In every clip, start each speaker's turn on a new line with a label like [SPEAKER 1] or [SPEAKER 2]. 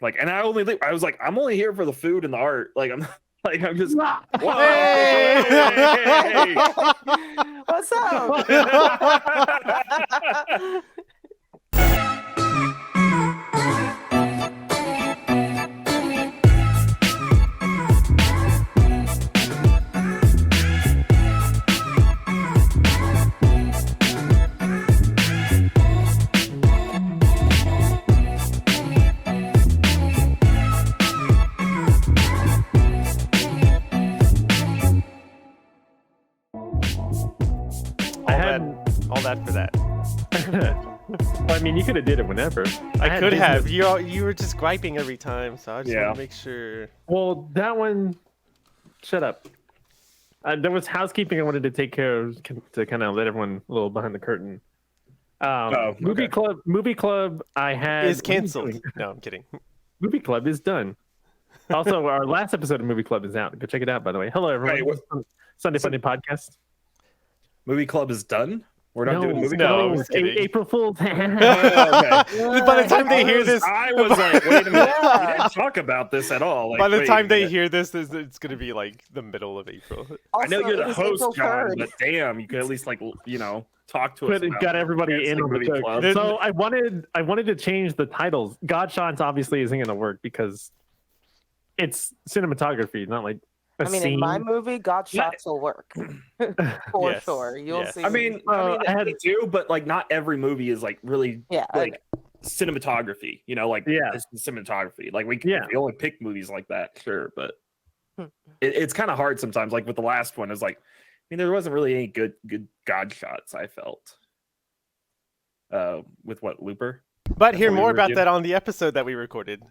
[SPEAKER 1] Like, and I was like, I'm only here for the food and the art. Like, I'm just. Whoa!
[SPEAKER 2] Hey!
[SPEAKER 3] What's up?
[SPEAKER 2] All that for that.
[SPEAKER 4] Well, I mean, you could have did it whenever.
[SPEAKER 2] I could have. You were just griping every time, so I just want to make sure.
[SPEAKER 4] Well, that one. Shut up. There was housekeeping I wanted to take care of to kind of let everyone a little behind the curtain. Movie club. I had
[SPEAKER 2] is canceled. No, I'm kidding.
[SPEAKER 4] Movie club is done. Also, our last episode of Movie Club is out. Go check it out, by the way. Hello, everyone. Right, Sunday Funday Podcast.
[SPEAKER 1] Movie Club is done? We're not doing Movie
[SPEAKER 4] Club?
[SPEAKER 1] No,
[SPEAKER 4] April Fool's.
[SPEAKER 2] Okay. By the time they hear this...
[SPEAKER 1] I was like, wait a minute. We didn't talk about this at all. Like,
[SPEAKER 2] by the time they hear this, it's going to be like the middle of April.
[SPEAKER 1] Also, I know you're the host, John, but damn, you could at least, like, talk to us.
[SPEAKER 4] Got everybody in on the joke. So I wanted to change the titles. God Shots obviously isn't going to work because it's cinematography, not like
[SPEAKER 3] in my movie, God Shots will work for sure. You'll see.
[SPEAKER 1] They do, but like not every movie is like really like cinematography. It's cinematography. Like we only pick movies like that, sure, but it's kind of hard sometimes. Like with the last one, it's like there wasn't really any good God Shots. I felt with Looper.
[SPEAKER 2] But hear more about that on the episode that we recorded.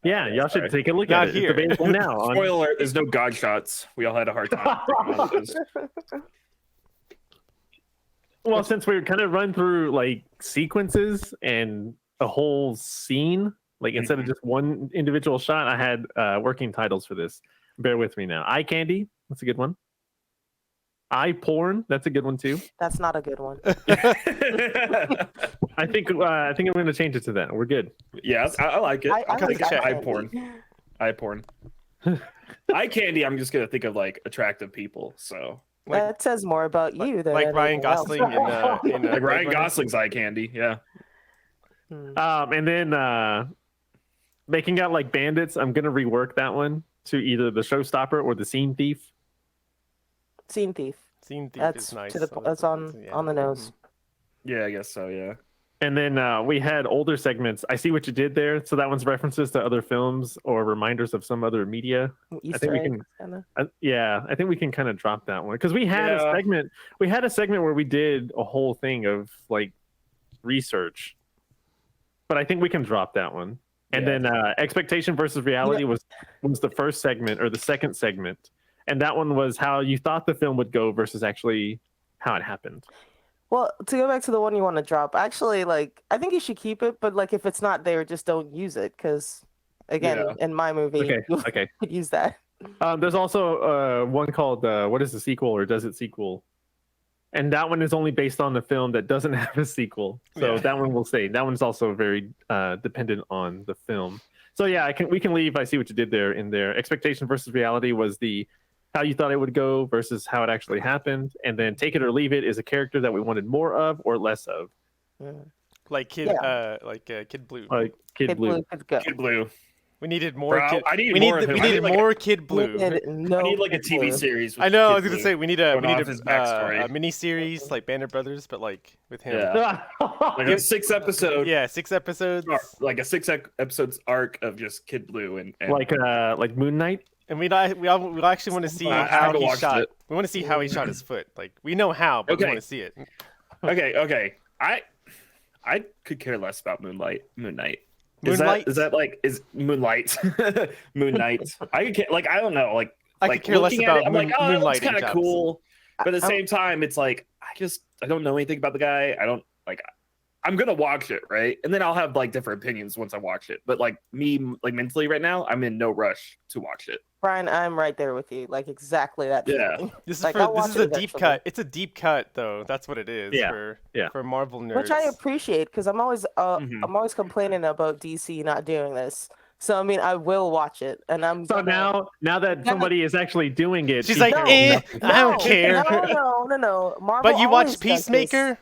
[SPEAKER 4] Yeah, y'all should take a look at it.
[SPEAKER 2] Here.
[SPEAKER 4] It's available now.
[SPEAKER 1] Spoiler alert, there's no God Shots. We all had a hard time.
[SPEAKER 4] Well, since we kind of run through like sequences and a whole scene, like instead of just one individual shot, I had working titles for this. Bear with me now. Eye Candy, that's a good one. Eye Porn, that's a good one too.
[SPEAKER 3] That's not a good one.
[SPEAKER 4] I think I'm going to change it to that. We're good.
[SPEAKER 1] Yeah, I like it.
[SPEAKER 3] I like
[SPEAKER 1] Eye Porn. Eye Porn. Eye Candy, I'm just going to think of like attractive people. So
[SPEAKER 3] that says more about you than
[SPEAKER 2] like Ryan Gosling in
[SPEAKER 1] like Ryan Gosling's Eye Candy. Yeah.
[SPEAKER 4] And then Making Out Like Bandits. I'm going to rework that one to either the Showstopper or the Scene Thief.
[SPEAKER 3] Scene Thief.
[SPEAKER 2] Scene Thief
[SPEAKER 3] that's
[SPEAKER 2] is nice.
[SPEAKER 3] That's on the nose.
[SPEAKER 1] Yeah, I guess so. Yeah.
[SPEAKER 4] And then we had older segments. I see what you did there. So that one's references to other films or reminders of some other media.
[SPEAKER 3] Easter
[SPEAKER 4] I think we can. I think we can kind of drop that one because we had a segment. We had a segment where we did a whole thing of like research, but I think we can drop that one. And then expectation versus reality was the first segment or the second segment, and that one was how you thought the film would go versus actually how it happened.
[SPEAKER 3] Well, to go back to the one you want to drop, actually, like, I think you should keep it, but like if it's not there, just don't use it because, again, in my movie, you could use that.
[SPEAKER 4] There's also one called "What is the Sequel" or "Does It Sequel," and that one is only based on the film that doesn't have a sequel. So that one will stay. That one's also very dependent on the film. So yeah, we can leave. I see what you did there. In there, expectation versus reality was the how you thought it would go versus how it actually happened, and then take it or leave it is a character that we wanted more of or less of.
[SPEAKER 2] Like Kid Blue.
[SPEAKER 4] Like Kid Blue.
[SPEAKER 1] Kid Blue.
[SPEAKER 2] We needed more.
[SPEAKER 1] We needed
[SPEAKER 2] more Kid Blue.
[SPEAKER 1] I need like a TV series.
[SPEAKER 2] I know. I was gonna say we need a mini series like Band of Brothers, but like with him.
[SPEAKER 1] Yeah. Like a 6 episode.
[SPEAKER 2] Yeah, 6 episodes.
[SPEAKER 1] Like a 6 episodes arc of just Kid Blue and
[SPEAKER 4] like Moon Knight.
[SPEAKER 2] And we actually want to see how he shot. We want to see how he shot his foot. Like we know how, but we want to see it.
[SPEAKER 1] Okay. I could care less about Moon Knight. Is Moonlight Moon Knight? I could like I don't know
[SPEAKER 2] I could care less about Moonlight.
[SPEAKER 1] It's kind of cool, but at the same time, it's like I don't know anything about the guy. I don't like. I'm gonna watch it, right? And then I'll have like different opinions once I watch it. But like me, like mentally right now, I'm in no rush to watch it.
[SPEAKER 3] Brian, I'm right there with you. Like exactly that.
[SPEAKER 1] Yeah.
[SPEAKER 3] Feeling.
[SPEAKER 2] This is a deep cut. It's a deep cut though. That's what it is for Marvel nerds.
[SPEAKER 3] Which I appreciate because I'm always complaining about DC not doing this. So I mean, I will watch it, and I'm.
[SPEAKER 4] So now that somebody is actually doing it,
[SPEAKER 2] she's like, I don't care.
[SPEAKER 3] No. Marvel.
[SPEAKER 2] But you watch Peacemaker?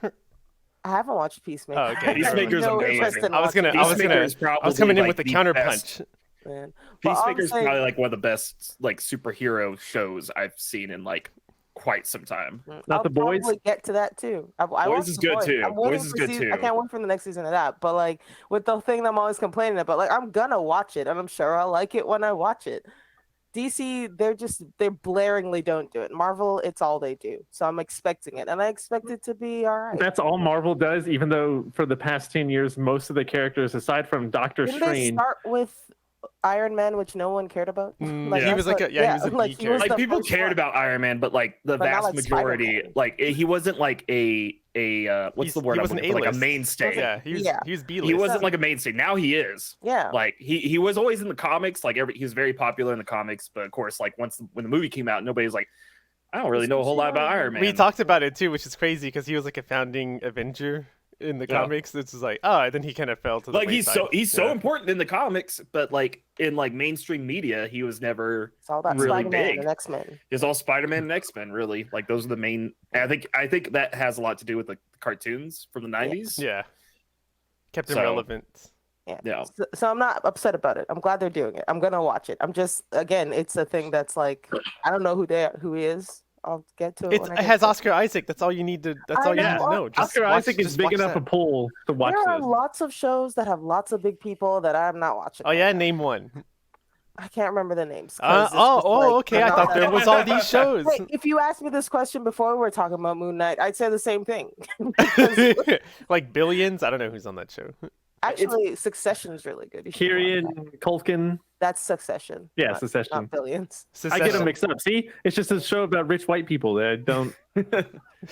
[SPEAKER 3] I haven't watched Peacemaker.
[SPEAKER 2] Oh, okay.
[SPEAKER 1] Peacemaker's amazing.
[SPEAKER 2] I was coming in with a counterpunch.
[SPEAKER 3] Man.
[SPEAKER 1] Peacemaker's probably like one of the best like superhero shows I've seen in like quite some time.
[SPEAKER 4] Not The Boys.
[SPEAKER 3] Probably get to that too.
[SPEAKER 1] Boys is good too. Boys is good too.
[SPEAKER 3] I can't wait for the next season of that. But like with the thing that I'm always complaining about, like I'm gonna watch it, and I'm sure I'll like it when I watch it. DC, they blaringly don't do it. Marvel, it's all they do. So I'm expecting it, and I expect it to be all right.
[SPEAKER 4] That's all Marvel does, even though for the past 10 years, most of the characters, aside from Doctor Strange,
[SPEAKER 3] they start with Iron Man, which no one cared about.
[SPEAKER 2] Like, he was like he was a B character.
[SPEAKER 1] Like people cared about Iron Man, but like the vast majority, like he wasn't like a what's the word?
[SPEAKER 2] He wasn't
[SPEAKER 1] like a mainstay.
[SPEAKER 2] Yeah, he was B-list.
[SPEAKER 1] He wasn't like a mainstay. Now he is.
[SPEAKER 3] Yeah.
[SPEAKER 1] Like he was always in the comics. Like he was very popular in the comics, but of course, like when the movie came out, nobody's like, I don't really know a whole lot about Iron Man.
[SPEAKER 2] We talked about it too, which is crazy because he was like a founding Avenger in the comics. It's just like, then he kind of fell to the wayside.
[SPEAKER 1] he's so important in the comics, but like in like mainstream media, he was never really big.
[SPEAKER 3] And X-Men.
[SPEAKER 1] It's all Spider-Man and X-Men, really. Like those are the main. I think that has a lot to do with the cartoons from the 90s.
[SPEAKER 2] Yeah, kept him relevant.
[SPEAKER 3] Yeah. So I'm not upset about it. I'm glad they're doing it. I'm gonna watch it. I'm just, again, it's a thing that's like, I don't know who he is. I'll get to it.
[SPEAKER 2] It has Oscar Isaac. That's all you need to. That's all you need to know.
[SPEAKER 4] Oscar Isaac is big enough a pool to watch.
[SPEAKER 3] There are lots of shows that have lots of big people that I'm not watching.
[SPEAKER 2] Oh yeah, name one.
[SPEAKER 3] I can't remember the names.
[SPEAKER 2] Okay. I thought there was all these shows.
[SPEAKER 3] Hey, if you asked me this question before we were talking about Moon Knight, I'd say the same thing.
[SPEAKER 2] Like Billions. I don't know who's on that show.
[SPEAKER 3] Actually, Succession's really good.
[SPEAKER 4] Kieran Culkin.
[SPEAKER 3] That's Succession.
[SPEAKER 4] Yeah, Succession.
[SPEAKER 3] Not Billions.
[SPEAKER 4] I get them mixed up. See, it's just a show about rich white people that I don't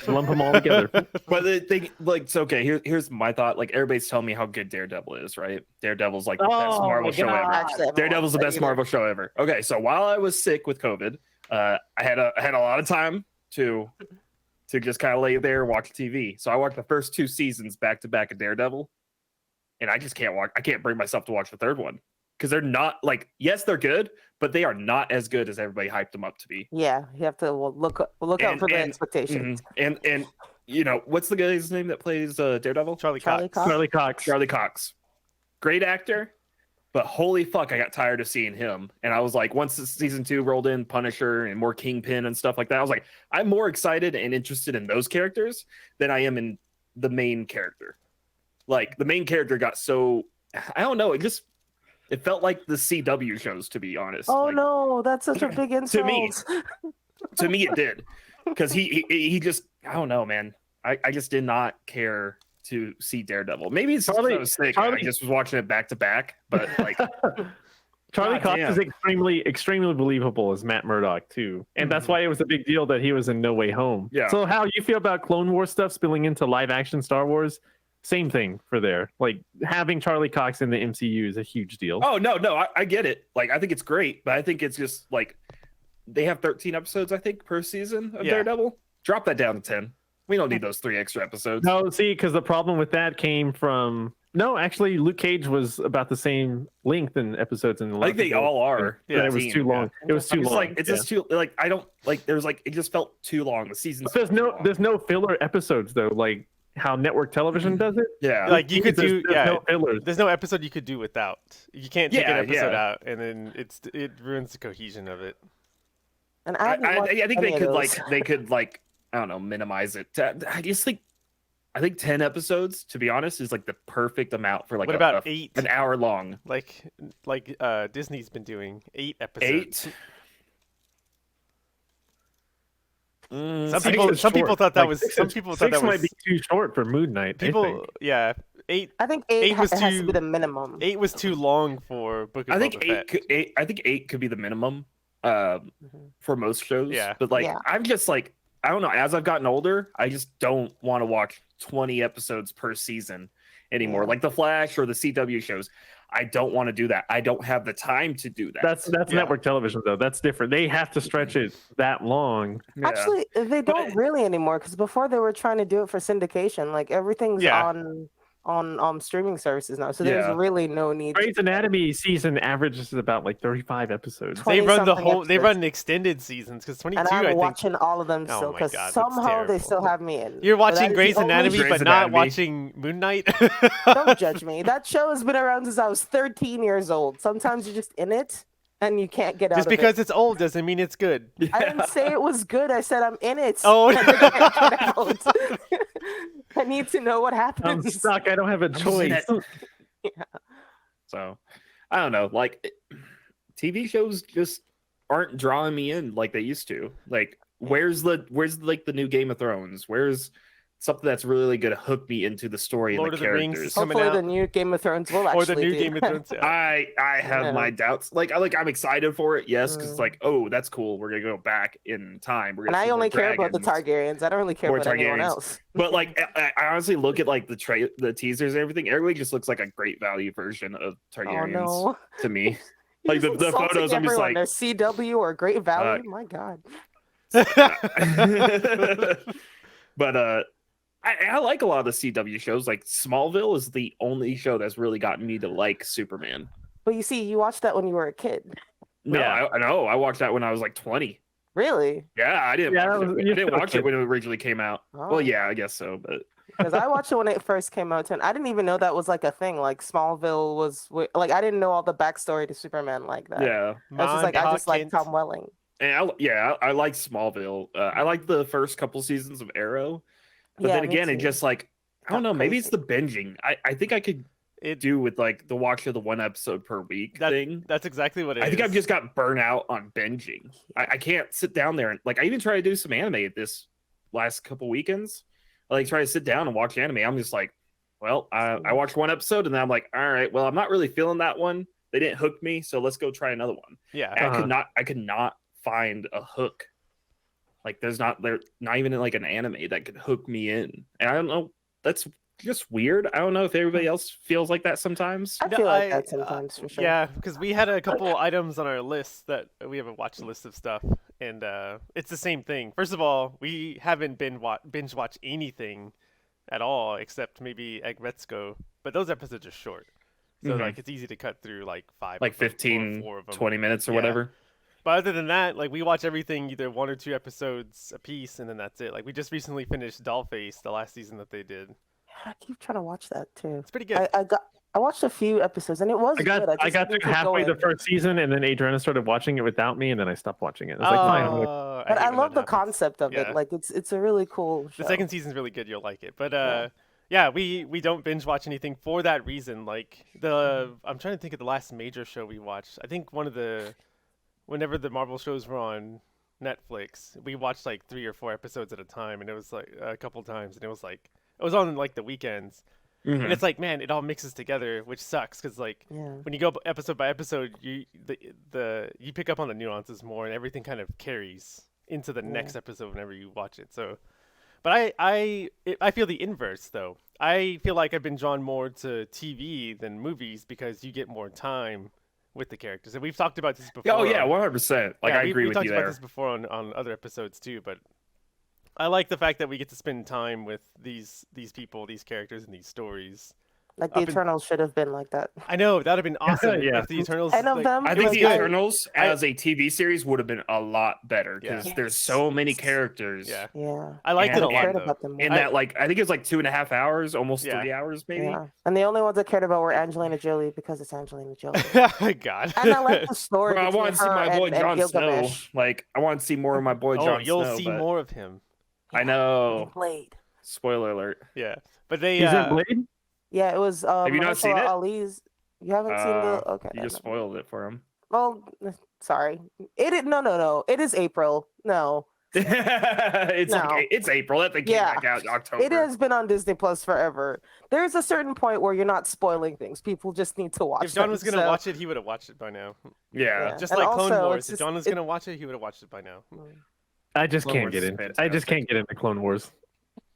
[SPEAKER 4] lump them all together.
[SPEAKER 1] But the thing, like, it's okay. Here's my thought. Like, everybody's telling me how good Daredevil is, right? Daredevil's like the best Marvel show ever.
[SPEAKER 3] Actually,
[SPEAKER 1] Daredevil's the best Marvel show ever. Okay, so while I was sick with COVID, I had a lot of time to just kind of lay there and watch TV. So I watched the first 2 seasons back to back of Daredevil. And I just can't watch. I can't bring myself to watch the third one because they're not like. Yes, they're good, but they are not as good as everybody hyped them up to be.
[SPEAKER 3] Yeah, you have to look out for the expectations.
[SPEAKER 1] And you know what's the guy's name that plays Daredevil?
[SPEAKER 2] Charlie Cox.
[SPEAKER 1] Charlie Cox. Great actor, but holy fuck, I got tired of seeing him. And I was like, once season 2 rolled in, Punisher and more Kingpin and stuff like that, I was like, I'm more excited and interested in those characters than I am in the main character. Like the main character got so, I don't know. It felt like the CW shows, to be honest.
[SPEAKER 3] Oh
[SPEAKER 1] like,
[SPEAKER 3] no, that's such a big insult.
[SPEAKER 1] To me, it did, because he just, I don't know, man. I just did not care to see Daredevil. Maybe it's because I was sick. I just was watching it back to back, but like.
[SPEAKER 4] Charlie Cox is extremely believable as Matt Murdock too, and that's why it was a big deal that he was in No Way Home.
[SPEAKER 1] Yeah.
[SPEAKER 4] So how you feel about Clone Wars stuff spilling into live action Star Wars? Same thing for there. Like having Charlie Cox in the MCU is a huge deal.
[SPEAKER 1] Oh no, I get it. Like I think it's great, but I think it's just like they have 13 episodes, I think, per season of Daredevil. Drop that down to 10. We don't need those 3 extra episodes.
[SPEAKER 4] No, see, because the problem with that came from actually, Luke Cage was about the same length in episodes. I think
[SPEAKER 1] they all are.
[SPEAKER 4] Yeah, it was too long. It was too long.
[SPEAKER 1] Like it's just too like I don't like. There's like it just felt too long. The season.
[SPEAKER 4] There's no filler episodes though. Like how network television does it.
[SPEAKER 1] Yeah,
[SPEAKER 2] like you could do.
[SPEAKER 4] There's no fillers.
[SPEAKER 2] There's no episode you could do without. You can't take an episode out, and then it ruins the cohesion of it.
[SPEAKER 3] And
[SPEAKER 1] I think they could like I don't know, minimize it. I just think 10 episodes, to be honest, is like the perfect amount for like
[SPEAKER 2] about 8?
[SPEAKER 1] An hour long.
[SPEAKER 2] Like Disney's been doing 8 episodes.
[SPEAKER 1] 8.
[SPEAKER 2] Some people thought that was. Some people thought that
[SPEAKER 4] might be too short for Moon Knight.
[SPEAKER 2] 8.
[SPEAKER 3] I think 8 has to be the minimum.
[SPEAKER 2] 8 was too long for Book of Boba Fett.
[SPEAKER 1] I think 8 could be the minimum for most shows.
[SPEAKER 2] Yeah,
[SPEAKER 1] but like I'm just like I don't know. As I've gotten older, I just don't want to watch 20 episodes per season anymore. Like The Flash or the CW shows. I don't want to do that. I don't have the time to do that.
[SPEAKER 4] That's network television though. That's different. They have to stretch it that long.
[SPEAKER 3] Actually, they don't really anymore because before they were trying to do it for syndication. Like everything's on on streaming services now, so there's really no need.
[SPEAKER 4] Grey's Anatomy season averages about like 35 episodes.
[SPEAKER 2] They run the whole. They run extended seasons because 22.
[SPEAKER 3] And I'm
[SPEAKER 2] I think,
[SPEAKER 3] watching all of them still because somehow they still have me in.
[SPEAKER 2] You're watching Grey's Anatomy, but not watching Moon Knight.
[SPEAKER 3] Don't judge me. That show has been around since I was 13 years old. Sometimes you're just in it. And you can't get out
[SPEAKER 2] just
[SPEAKER 3] of it.
[SPEAKER 2] Just because it's old doesn't mean it's good.
[SPEAKER 3] I didn't say it was good. I said I'm in it.
[SPEAKER 2] Oh,
[SPEAKER 3] I need to know what happens.
[SPEAKER 4] I'm stuck. I don't have a choice.
[SPEAKER 1] Yeah. So, I don't know. Like, TV shows just aren't drawing me in like they used to. Like, where's like the new Game of Thrones? Where's something that's really going to hook me into the story and the characters?
[SPEAKER 3] Hopefully, the new Game of Thrones will actually.
[SPEAKER 2] Or the new Game of Thrones. Yeah.
[SPEAKER 1] I have my doubts. Like I'm excited for it, yes, because it's like, oh, that's cool. We're gonna go back in time.
[SPEAKER 3] And I only care about the Targaryens. I don't really care about anyone else.
[SPEAKER 1] But like, I honestly look at like the teasers and everything. Everybody just looks like a great value version of Targaryens to me. Like the photos, I'm just like,
[SPEAKER 3] there's CW or Great Value. My God.
[SPEAKER 1] But I like a lot of the CW shows. Like Smallville is the only show that's really gotten me to like Superman.
[SPEAKER 3] But you see, you watched that when you were a kid.
[SPEAKER 1] No, I know. I watched that when I was like 20.
[SPEAKER 3] Really?
[SPEAKER 1] Yeah, I didn't watch it when it originally came out. Oh. Well, yeah, I guess so. But
[SPEAKER 3] because I watched it when it first came out, and I didn't even know that was like a thing. Like Smallville was like, I didn't know all the backstory to Superman like that.
[SPEAKER 1] Yeah,
[SPEAKER 3] that's just like I just like Tom Welling.
[SPEAKER 1] And I like Smallville. I like the first couple seasons of Arrow. But then again, it just like, I don't know, maybe it's the binging. I think I could do with like the watch of the one episode per week thing.
[SPEAKER 2] That's exactly what it is.
[SPEAKER 1] I think I've just got burnt out on binging. I can't sit down there and like, I even try to do some anime this last couple weekends. I like try to sit down and watch anime. I'm just like, well, I watched one episode and then I'm like, all right, well, I'm not really feeling that one. They didn't hook me, so let's go try another one.
[SPEAKER 2] Yeah.
[SPEAKER 1] I could not find a hook. Like they're not even like an anime that could hook me in. And I don't know, that's just weird. I don't know if everybody else feels like that sometimes.
[SPEAKER 3] I feel like that sometimes for sure.
[SPEAKER 2] Yeah, because we had a couple items on our list that we have a watch list of stuff, and it's the same thing. First of all, we haven't binge watched anything at all except maybe Agretsuko, but those episodes are short. So like it's easy to cut through like 15, 20
[SPEAKER 1] minutes or whatever.
[SPEAKER 2] But other than that, like we watch everything either 1 or 2 episodes a piece, and then that's it. Like we just recently finished Dollface, the last season that they did.
[SPEAKER 3] I keep trying to watch that too.
[SPEAKER 2] It's pretty good.
[SPEAKER 3] I watched a few episodes and it was good.
[SPEAKER 4] I got to halfway the first season, and then Adriana started watching it without me, and then I stopped watching it. I was like, fine.
[SPEAKER 3] But I love the concept of it. Like it's a really cool show.
[SPEAKER 2] The second season's really good. You'll like it. But yeah, we don't binge watch anything for that reason. Like I'm trying to think of the last major show we watched. I think whenever the Marvel shows were on Netflix, we watched like 3 or 4 episodes at a time, and it was like a couple times, and it was on like the weekends. And it's like, man, it all mixes together, which sucks because like when you go episode by episode, you pick up on the nuances more, and everything kind of carries into the next episode whenever you watch it. So, but I feel the inverse though. I feel like I've been drawn more to TV than movies because you get more time with the characters, and we've talked about this before.
[SPEAKER 1] Oh yeah, 100%. Like I agree with you there. We
[SPEAKER 2] talked about this before on other episodes too, but I like the fact that we get to spend time with these people, these characters, and these stories.
[SPEAKER 3] Like the Eternals should have been like that.
[SPEAKER 2] I know, that would have been awesome. If the Eternals.
[SPEAKER 3] I
[SPEAKER 1] think the Eternals as a TV series would have been a lot better because there's so many characters.
[SPEAKER 3] Yeah.
[SPEAKER 2] I liked it a lot.
[SPEAKER 1] And that like I think it was like 2.5 hours, almost 3 hours maybe.
[SPEAKER 3] Yeah. And the only ones I cared about were Angelina Jolie because it's Angelina Jolie.
[SPEAKER 2] Oh God.
[SPEAKER 3] And I like the story.
[SPEAKER 1] I want to see my boy Jon Snow. Like I want to see more of my boy Jon Snow.
[SPEAKER 2] You'll see more of him.
[SPEAKER 1] I know.
[SPEAKER 3] Blade.
[SPEAKER 1] Spoiler alert.
[SPEAKER 2] Yeah, but they.
[SPEAKER 4] Is it Blade?
[SPEAKER 3] Yeah, it was.
[SPEAKER 1] Have you not seen it?
[SPEAKER 3] Ali's. You haven't seen the. Okay.
[SPEAKER 1] You just spoiled it for him.
[SPEAKER 3] Well, sorry. No. It is April. No.
[SPEAKER 1] It's April. That thing came back out in October.
[SPEAKER 3] It has been on Disney Plus forever. There's a certain point where you're not spoiling things. People just need to watch.
[SPEAKER 2] If John was gonna watch it, he would have watched it by now.
[SPEAKER 1] Yeah.
[SPEAKER 2] Just like Clone Wars. If John was gonna watch it, he would have watched it by now.
[SPEAKER 4] I just can't get into. I just can't get into Clone Wars.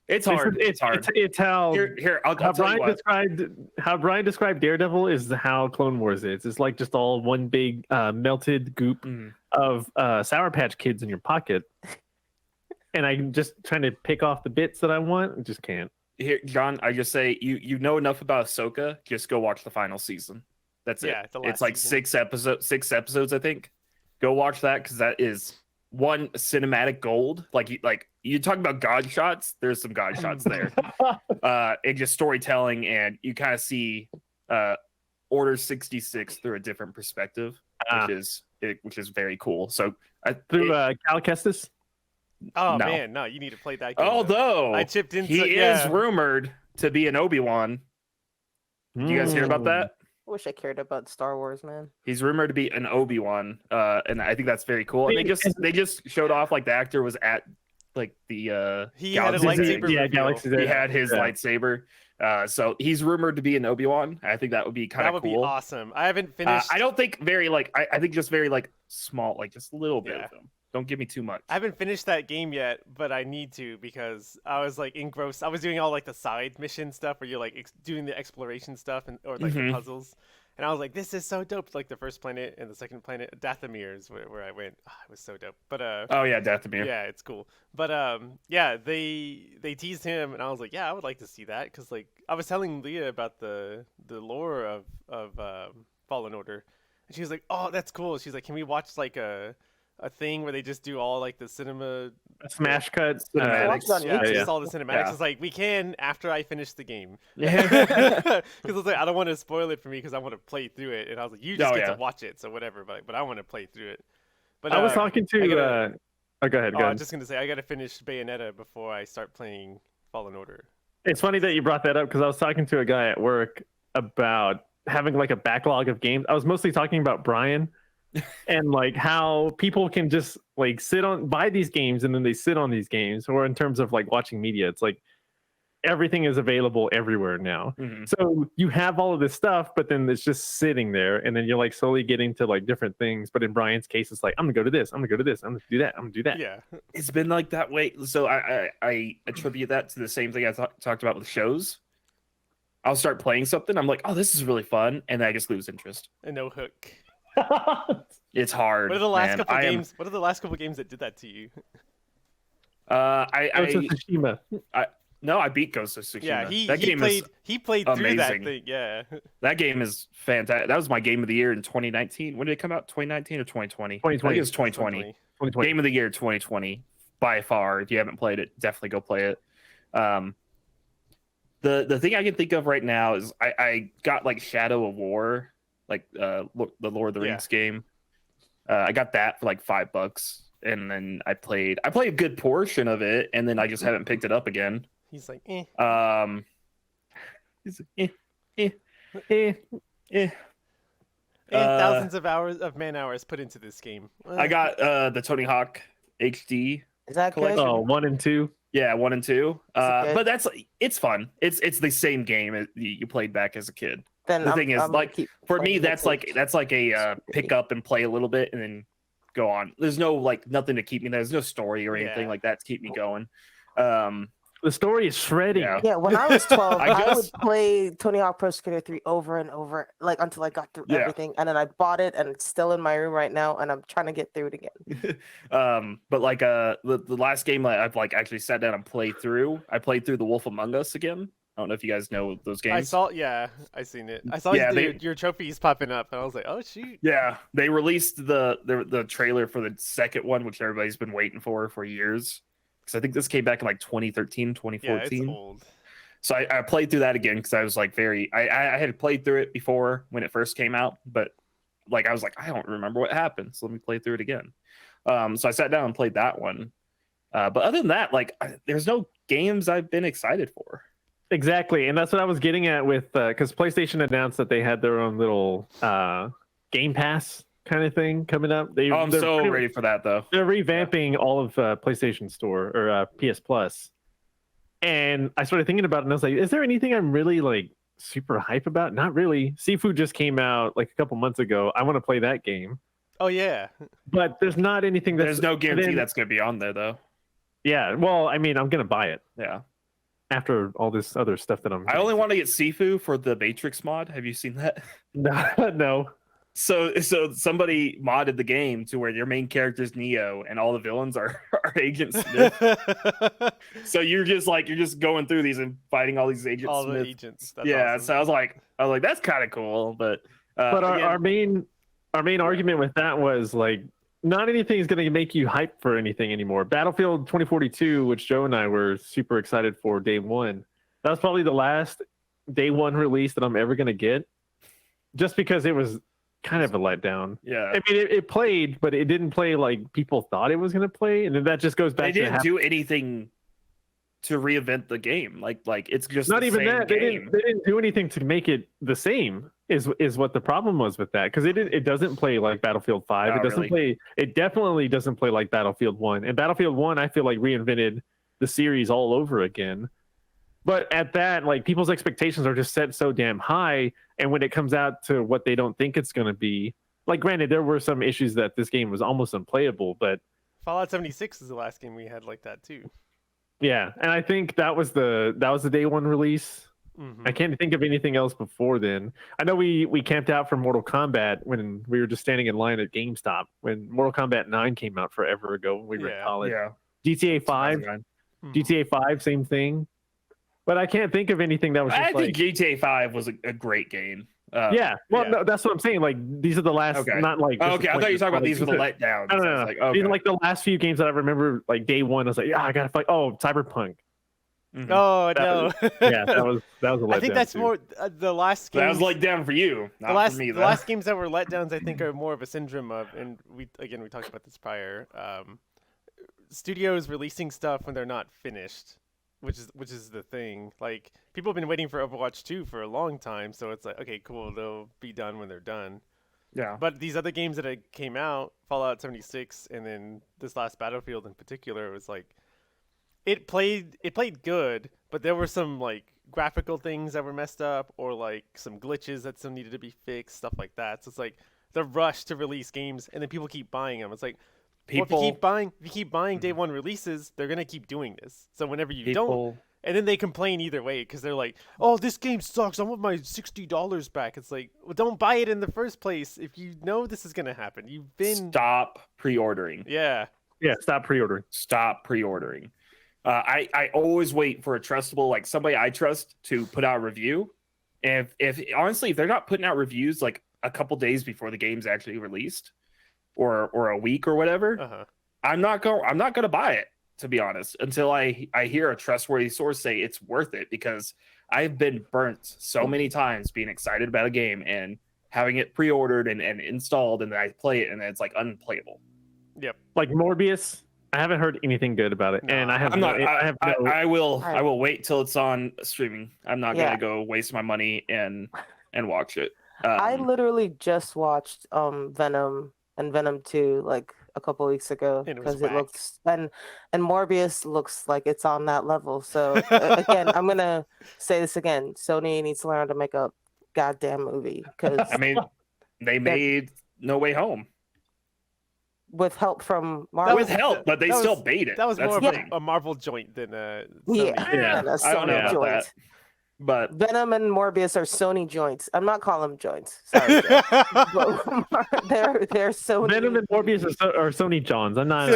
[SPEAKER 1] It's hard. It's hard.
[SPEAKER 4] It's how
[SPEAKER 1] how
[SPEAKER 4] Brian described Daredevil is how Clone Wars is. It's like just all one big melted goop of Sour Patch Kids in your pocket, and I'm just trying to pick off the bits that I want. I just can't.
[SPEAKER 1] here, John, I just say you know enough about Ahsoka. Just go watch the final season. That's it. It's like
[SPEAKER 2] season.
[SPEAKER 1] six episodes, I think. Go watch that because that is one cinematic gold. Like you talk about God shots. There's some God shots there. And just storytelling, and you kind of see Order 66 through a different perspective, which is very cool. So
[SPEAKER 4] through Cal Kestis.
[SPEAKER 2] Oh man, no, you need to play that game.
[SPEAKER 1] Although
[SPEAKER 2] I chipped in.
[SPEAKER 1] He is rumored to be an Obi-Wan. Did you guys hear about that?
[SPEAKER 3] I wish I cared about Star Wars, man.
[SPEAKER 1] He's rumored to be an Obi-Wan, and I think that's very cool. And they just showed off like the actor was at like the
[SPEAKER 2] he had a lightsaber.
[SPEAKER 4] Galaxy.
[SPEAKER 1] He had his lightsaber. So he's rumored to be an Obi-Wan. I think that would be kind of cool.
[SPEAKER 2] That would be awesome. I haven't finished.
[SPEAKER 1] I don't think very I think just very small, just a little bit of them. Don't give me too much.
[SPEAKER 2] I haven't finished that game yet, but I need to because I was engrossed. I was doing all the side mission stuff where you're doing the exploration stuff or the puzzles. And I was like, this is so dope. Like the first planet and the second planet, Dathomir is where I went. Oh, it was so dope. But
[SPEAKER 1] oh yeah, Dathomir.
[SPEAKER 2] Yeah, it's cool. But yeah, they teased him, and I was like, yeah, I would like to see that because I was telling Leah about the lore of Fallen Order, and she was like, oh, that's cool. She's like, can we watch a thing where they just do all the cinema
[SPEAKER 4] smash cuts,
[SPEAKER 2] just all the cinematics. It's we can after I finish the game. Because it's I don't want to spoil it for me because I want to play through it, and I was like, you just get to watch it, so whatever. But I want to play through it. But
[SPEAKER 4] I was talking to. Go ahead.
[SPEAKER 2] I was just gonna say I gotta finish Bayonetta before I start playing Fallen Order.
[SPEAKER 4] It's funny that you brought that up because I was talking to a guy at work about having a backlog of games. I was mostly talking about Brian. And how people can just buy these games and then they sit on these games, or in terms of watching media, it's everything is available everywhere now. So you have all of this stuff, but then it's just sitting there, and then you're slowly getting to different things. But in Brian's case, it's I'm gonna go to this, I'm gonna go to this, I'm gonna do that, I'm gonna do that.
[SPEAKER 2] Yeah,
[SPEAKER 1] it's been that way. So I attribute that to the same thing I talked about with shows. I'll start playing something, I'm like, oh, this is really fun, and then I just lose interest.
[SPEAKER 2] And no hook.
[SPEAKER 1] It's hard.
[SPEAKER 2] What are the last couple games? What are the last couple games that did that to you?
[SPEAKER 1] No, I beat Ghost of Tsushima.
[SPEAKER 2] Yeah, he played
[SPEAKER 1] amazing.
[SPEAKER 2] Through that thing. Yeah,
[SPEAKER 1] that game is fantastic. That was my game of the year in 2019. When did it come out? 2019 or 2020?
[SPEAKER 4] 2020.
[SPEAKER 1] I think it was 2020. Game of the year 2020 by far. If you haven't played it, definitely go play it. The thing I can think of right now is I got Shadow of War. The Lord of the Rings game. I got that for $5, and then I played a good portion of it, and then I just haven't picked it up again.
[SPEAKER 2] He's like, thousands of hours of man hours put into this game.
[SPEAKER 1] I got the Tony Hawk HD.
[SPEAKER 3] Is that
[SPEAKER 1] collection.
[SPEAKER 3] good?
[SPEAKER 4] Oh, 1 and 2.
[SPEAKER 1] Yeah, 1 and 2. But it's fun. It's the same game you played back as a kid.
[SPEAKER 3] Then
[SPEAKER 1] the thing is, for me, that's a pick up and play a little bit and then go on. There's no nothing to keep me there. There's no story or anything like that to keep me going.
[SPEAKER 4] The story is shredding.
[SPEAKER 3] Yeah, when I was 12, I would play Tony Hawk Pro Skater 3 over and over, until I got through everything. And then I bought it, and it's still in my room right now, and I'm trying to get through it again.
[SPEAKER 1] But the last game I've actually sat down and played through, I played through The Wolf Among Us again. I don't know if you guys know those games.
[SPEAKER 2] I seen it. I saw your trophies popping up, and I was like, oh shoot.
[SPEAKER 1] Yeah, they released the trailer for the second one, which everybody's been waiting for years. Because I think this came back in 2013, 2014.
[SPEAKER 2] Yeah, it's old.
[SPEAKER 1] So I played through that again because I was I had played through it before when it first came out, but I was I don't remember what happened, so let me play through it again. So I sat down and played that one. But other than that, there's no games I've been excited for.
[SPEAKER 4] Exactly, and that's what I was getting at with because PlayStation announced that they had their own little Game Pass kind of thing coming up.
[SPEAKER 1] I'm so ready for that, though.
[SPEAKER 4] They're revamping all of PlayStation Store or PS Plus, and I started thinking about it, and I was like, "Is there anything I'm really super hype about?" Not really. Seafood just came out a couple months ago. I want to play that game.
[SPEAKER 2] Oh yeah,
[SPEAKER 4] but there's not anything.
[SPEAKER 1] There's no guarantee that's going to be on there, though.
[SPEAKER 4] Yeah, well, I mean, I'm going to buy it.
[SPEAKER 1] Yeah.
[SPEAKER 4] After all this other stuff that
[SPEAKER 1] I only want to get Sifu for the Matrix mod. Have you seen that?
[SPEAKER 4] No.
[SPEAKER 1] So somebody modded the game to where your main character is Neo and all the villains are Agent Smith. So you're just going through these and fighting all these Agent
[SPEAKER 2] all
[SPEAKER 1] Smith.
[SPEAKER 2] the agents. That's
[SPEAKER 1] yeah.
[SPEAKER 2] awesome.
[SPEAKER 1] So I was like that's kind of cool, but
[SPEAKER 4] our main argument with that was like not anything is going to make you hype for anything anymore. Battlefield 2042, which Joe and I were super excited for day one, that was probably the last day one release that I'm ever going to get, just because it was kind of a letdown.
[SPEAKER 1] Yeah.
[SPEAKER 4] I mean, it played, but it didn't play like people thought it was going to play. And then that just goes back
[SPEAKER 1] to... They didn't do anything to reinvent the game. Like it's just
[SPEAKER 4] not
[SPEAKER 1] the
[SPEAKER 4] even
[SPEAKER 1] same
[SPEAKER 4] that.
[SPEAKER 1] game.
[SPEAKER 4] They didn't do anything to make it the same is what the problem was with that. Because it doesn't play like Battlefield 5. It doesn't play... It definitely doesn't play like Battlefield 1. And Battlefield 1, I feel like reinvented the series all over again. But at that, like, people's expectations are just set so damn high, and when it comes out to what they don't think it's going to be, like, granted, there were some issues that this game was almost unplayable, but
[SPEAKER 2] Fallout 76 is the last game we had like that too.
[SPEAKER 4] Yeah, and I think that was the day one release. Mm-hmm. I can't think of anything else before then. I know we camped out for Mortal Kombat when we were just standing in line at GameStop when Mortal Kombat 9 came out forever ago when we were in college.
[SPEAKER 1] Yeah.
[SPEAKER 4] GTA 5, GTA 5, same thing. But I can't think of anything that was just
[SPEAKER 1] think GTA 5 was a great game.
[SPEAKER 4] No, that's what I'm saying. Like, these are the last, not like...
[SPEAKER 1] Okay, I thought you were talking about these were the letdowns.
[SPEAKER 4] No.
[SPEAKER 1] Like, okay.
[SPEAKER 4] These are like the last few games that I remember, like, day one, I was like, I gotta fight. Oh, Cyberpunk.
[SPEAKER 2] Mm-hmm. Oh, no.
[SPEAKER 4] That was a letdown.
[SPEAKER 2] I think that's more the last game.
[SPEAKER 1] That was letdown for you, not for me, though.
[SPEAKER 2] The last games that were letdowns, I think, are more of a syndrome of, and we talked about this prior, studios releasing stuff when they're not finished. Which is the thing. Like, people have been waiting for Overwatch 2 for a long time, so it's like, okay, cool, they'll be done when they're done.
[SPEAKER 1] Yeah.
[SPEAKER 2] But these other games that came out, Fallout 76, and then this last Battlefield in particular, it was like, it played good, but there were some like graphical things that were messed up, or like some glitches that still needed to be fixed, stuff like that. So it's like the rush to release games, and then people keep buying them. It's like, if you keep buying day one releases, they're gonna keep doing this. So whenever you don't, and then they complain either way because they're like, "Oh, this game sucks. I want my $60 back." It's like, well, don't buy it in the first place if you know this is gonna happen. You've been
[SPEAKER 1] stop pre-ordering.
[SPEAKER 2] Yeah.
[SPEAKER 4] Stop pre-ordering.
[SPEAKER 1] Stop pre-ordering. I always wait for a trustable, like somebody I trust, to put out a review. And if honestly, if they're not putting out reviews like a couple days before the game's actually released, or a week or whatever, I'm not gonna buy it, to be honest, until I hear a trustworthy source say it's worth it, because I've been burnt so many times being excited about a game and having it pre-ordered and installed, and then I play it and then it's like unplayable.
[SPEAKER 2] Yep.
[SPEAKER 4] Like Morbius, I haven't heard anything good about it, and
[SPEAKER 1] I will wait till it's on streaming. I'm not gonna go waste my money and watch it.
[SPEAKER 3] I literally just watched Venom and Venom 2 like a couple weeks ago, because it looks and Morbius looks like it's on that level. So again, I'm gonna say this again: Sony needs to learn how to make a goddamn movie. Because
[SPEAKER 1] I mean, they made No Way Home
[SPEAKER 3] with help from Marvel.
[SPEAKER 1] With help, but they still made it.
[SPEAKER 2] That was more of a Marvel joint than a Sony.
[SPEAKER 3] A Sony joint.
[SPEAKER 1] That. But
[SPEAKER 3] Venom and Morbius are Sony joints. I'm not calling them joints. Sorry, they're Sony.
[SPEAKER 4] Venom and Morbius are Sony Johns. I'm not.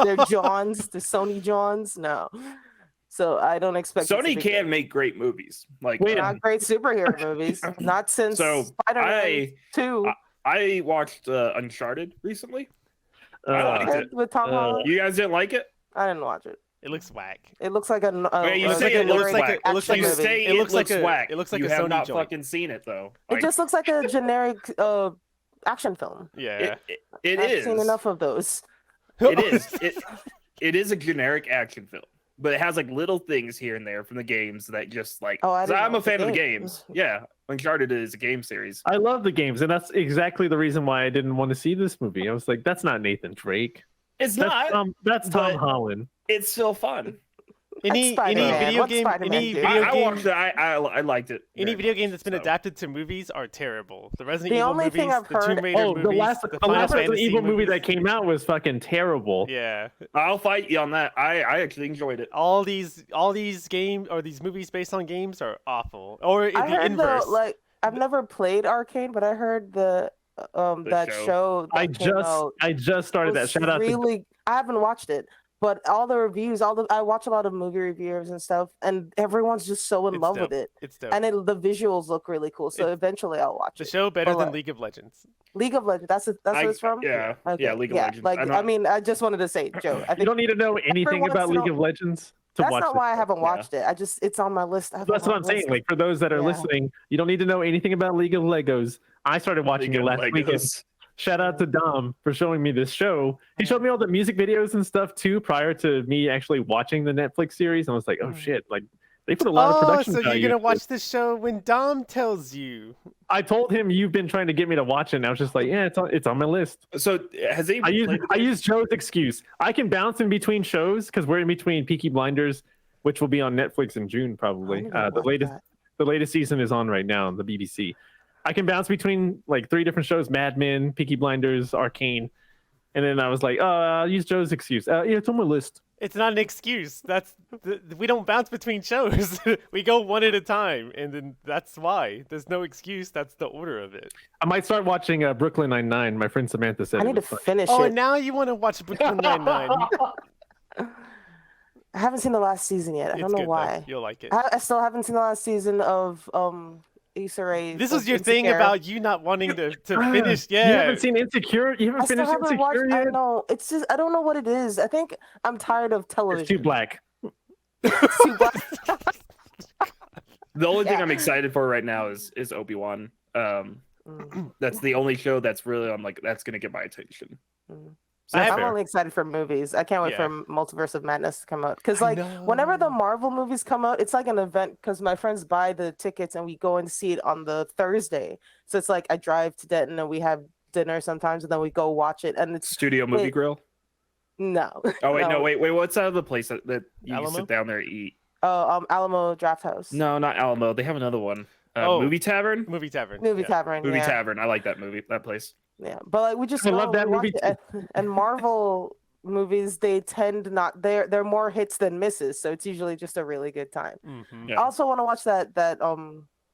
[SPEAKER 3] They're Johns. The Sony Johns. No. So I don't expect
[SPEAKER 1] Sony can make great movies. Like
[SPEAKER 3] not great superhero movies. Not since Spider-Man 2.
[SPEAKER 1] I watched Uncharted recently. I liked it.
[SPEAKER 3] With Tom Holland.
[SPEAKER 1] You guys didn't like it?
[SPEAKER 3] I didn't watch it.
[SPEAKER 2] It looks whack.
[SPEAKER 3] It looks like a.
[SPEAKER 1] You say it looks whack.
[SPEAKER 2] It looks like
[SPEAKER 1] whack.
[SPEAKER 2] It looks like
[SPEAKER 1] you
[SPEAKER 2] a
[SPEAKER 1] have
[SPEAKER 2] Sony
[SPEAKER 1] not
[SPEAKER 2] joint.
[SPEAKER 1] fucking seen it though.
[SPEAKER 3] It just looks like a generic action film.
[SPEAKER 2] Yeah,
[SPEAKER 3] I've seen enough of those.
[SPEAKER 1] It is. It is a generic action film, but it has like little things here and there from the games that just like. I'm a fan of the games. Yeah, Uncharted is a game series.
[SPEAKER 4] I love the games, and that's exactly the reason why I didn't want to see this movie. I was like, that's not Nathan Drake.
[SPEAKER 1] That's
[SPEAKER 4] Tom Holland.
[SPEAKER 1] It's still fun.
[SPEAKER 2] Any video game,
[SPEAKER 1] I watched it. I liked it.
[SPEAKER 2] Any video game that's been adapted to movies are terrible. The Resident Evil movies,
[SPEAKER 3] thing I've
[SPEAKER 2] the Tomb Raider movies,
[SPEAKER 4] the last Resident Evil movie that came out was fucking terrible.
[SPEAKER 2] Yeah,
[SPEAKER 1] I'll fight you on that. I actually enjoyed it.
[SPEAKER 2] All these games or these movies based on games are awful. Or
[SPEAKER 3] I heard
[SPEAKER 2] inverse.
[SPEAKER 3] I've never played Arcane, but I heard the that show that came out.
[SPEAKER 4] I just started that. Shout out to.
[SPEAKER 3] I haven't watched it, but all the reviews, I watch a lot of movie reviewers and stuff, and everyone's just so in love with it.
[SPEAKER 2] It's dope.
[SPEAKER 3] And the visuals look really cool, so eventually I'll watch it.
[SPEAKER 2] The show better than League of Legends.
[SPEAKER 3] League of Legends. That's what it's from.
[SPEAKER 1] Yeah,
[SPEAKER 3] okay.
[SPEAKER 1] yeah, League of Legends.
[SPEAKER 3] Like I mean, I just wanted to say, Joe. I think
[SPEAKER 4] you don't need to know anything about League of Legends.
[SPEAKER 3] That's not why I haven't watched it. It's on my list.
[SPEAKER 4] That's what I'm saying. Like for those that are listening, you don't need to know anything about League of Legos. I started watching it last weekend. Shout out to Dom for showing me this show. He showed me all the music videos and stuff too prior to me actually watching the Netflix series. And I was like, oh shit, like they put a lot of production value.
[SPEAKER 2] So you're gonna watch this show when Dom tells you.
[SPEAKER 4] I told him you've been trying to get me to watch it, and I was just like, yeah, it's on my list.
[SPEAKER 1] So has he?
[SPEAKER 4] I use Joe's excuse. I can bounce in between shows because we're in between Peaky Blinders, which will be on Netflix in June probably. The latest season is on right now on the BBC. I can bounce between like 3 different shows: Mad Men, Peaky Blinders, Arcane, and then I was like, I'll use Joe's excuse. Yeah, it's on my list.
[SPEAKER 2] It's not an excuse. We don't bounce between shows. We go one at a time, and then that's why. There's no excuse. That's the order of it.
[SPEAKER 4] I might start watching Brooklyn Nine-Nine. My friend Samantha said
[SPEAKER 3] I need to finish it.
[SPEAKER 2] Oh, now you want to watch Brooklyn Nine-Nine.
[SPEAKER 3] I haven't seen the last season yet. I don't know why.
[SPEAKER 2] Though. You'll like it.
[SPEAKER 3] I still haven't seen the last season of Issa Rae.
[SPEAKER 2] This is your thing about you not wanting to finish. Yeah,
[SPEAKER 4] you haven't seen Insecure. You haven't finished Insecure yet.
[SPEAKER 3] I know. It's just I don't know what it is. I think I'm tired of television.
[SPEAKER 4] It's too black.
[SPEAKER 3] It's too black.
[SPEAKER 1] The only thing I'm excited for right now is Obi-Wan. That's the only show that's really that's gonna get my attention.
[SPEAKER 3] So I'm only excited for movies. I can't wait for Multiverse of Madness to come out. Because whenever the Marvel movies come out, it's like an event because my friends buy the tickets and we go and see it on the Thursday. So it's like I drive to Denton and we have dinner sometimes and then we go watch it. And it's
[SPEAKER 1] Studio Movie Grill?
[SPEAKER 3] No.
[SPEAKER 1] Oh, wait, no, wait. What's out of the place that you can sit down there and eat?
[SPEAKER 3] Oh, Alamo Draft House.
[SPEAKER 1] No, not Alamo. They have another one. Movie Tavern?
[SPEAKER 2] Movie Tavern.
[SPEAKER 3] Movie Tavern.
[SPEAKER 1] Movie Tavern. I like that place.
[SPEAKER 3] Yeah, but we just
[SPEAKER 4] love that movie.
[SPEAKER 3] And Marvel movies, they tend not they're more hits than misses, so it's usually just a really good time.
[SPEAKER 2] Mm-hmm.
[SPEAKER 3] I also want to watch that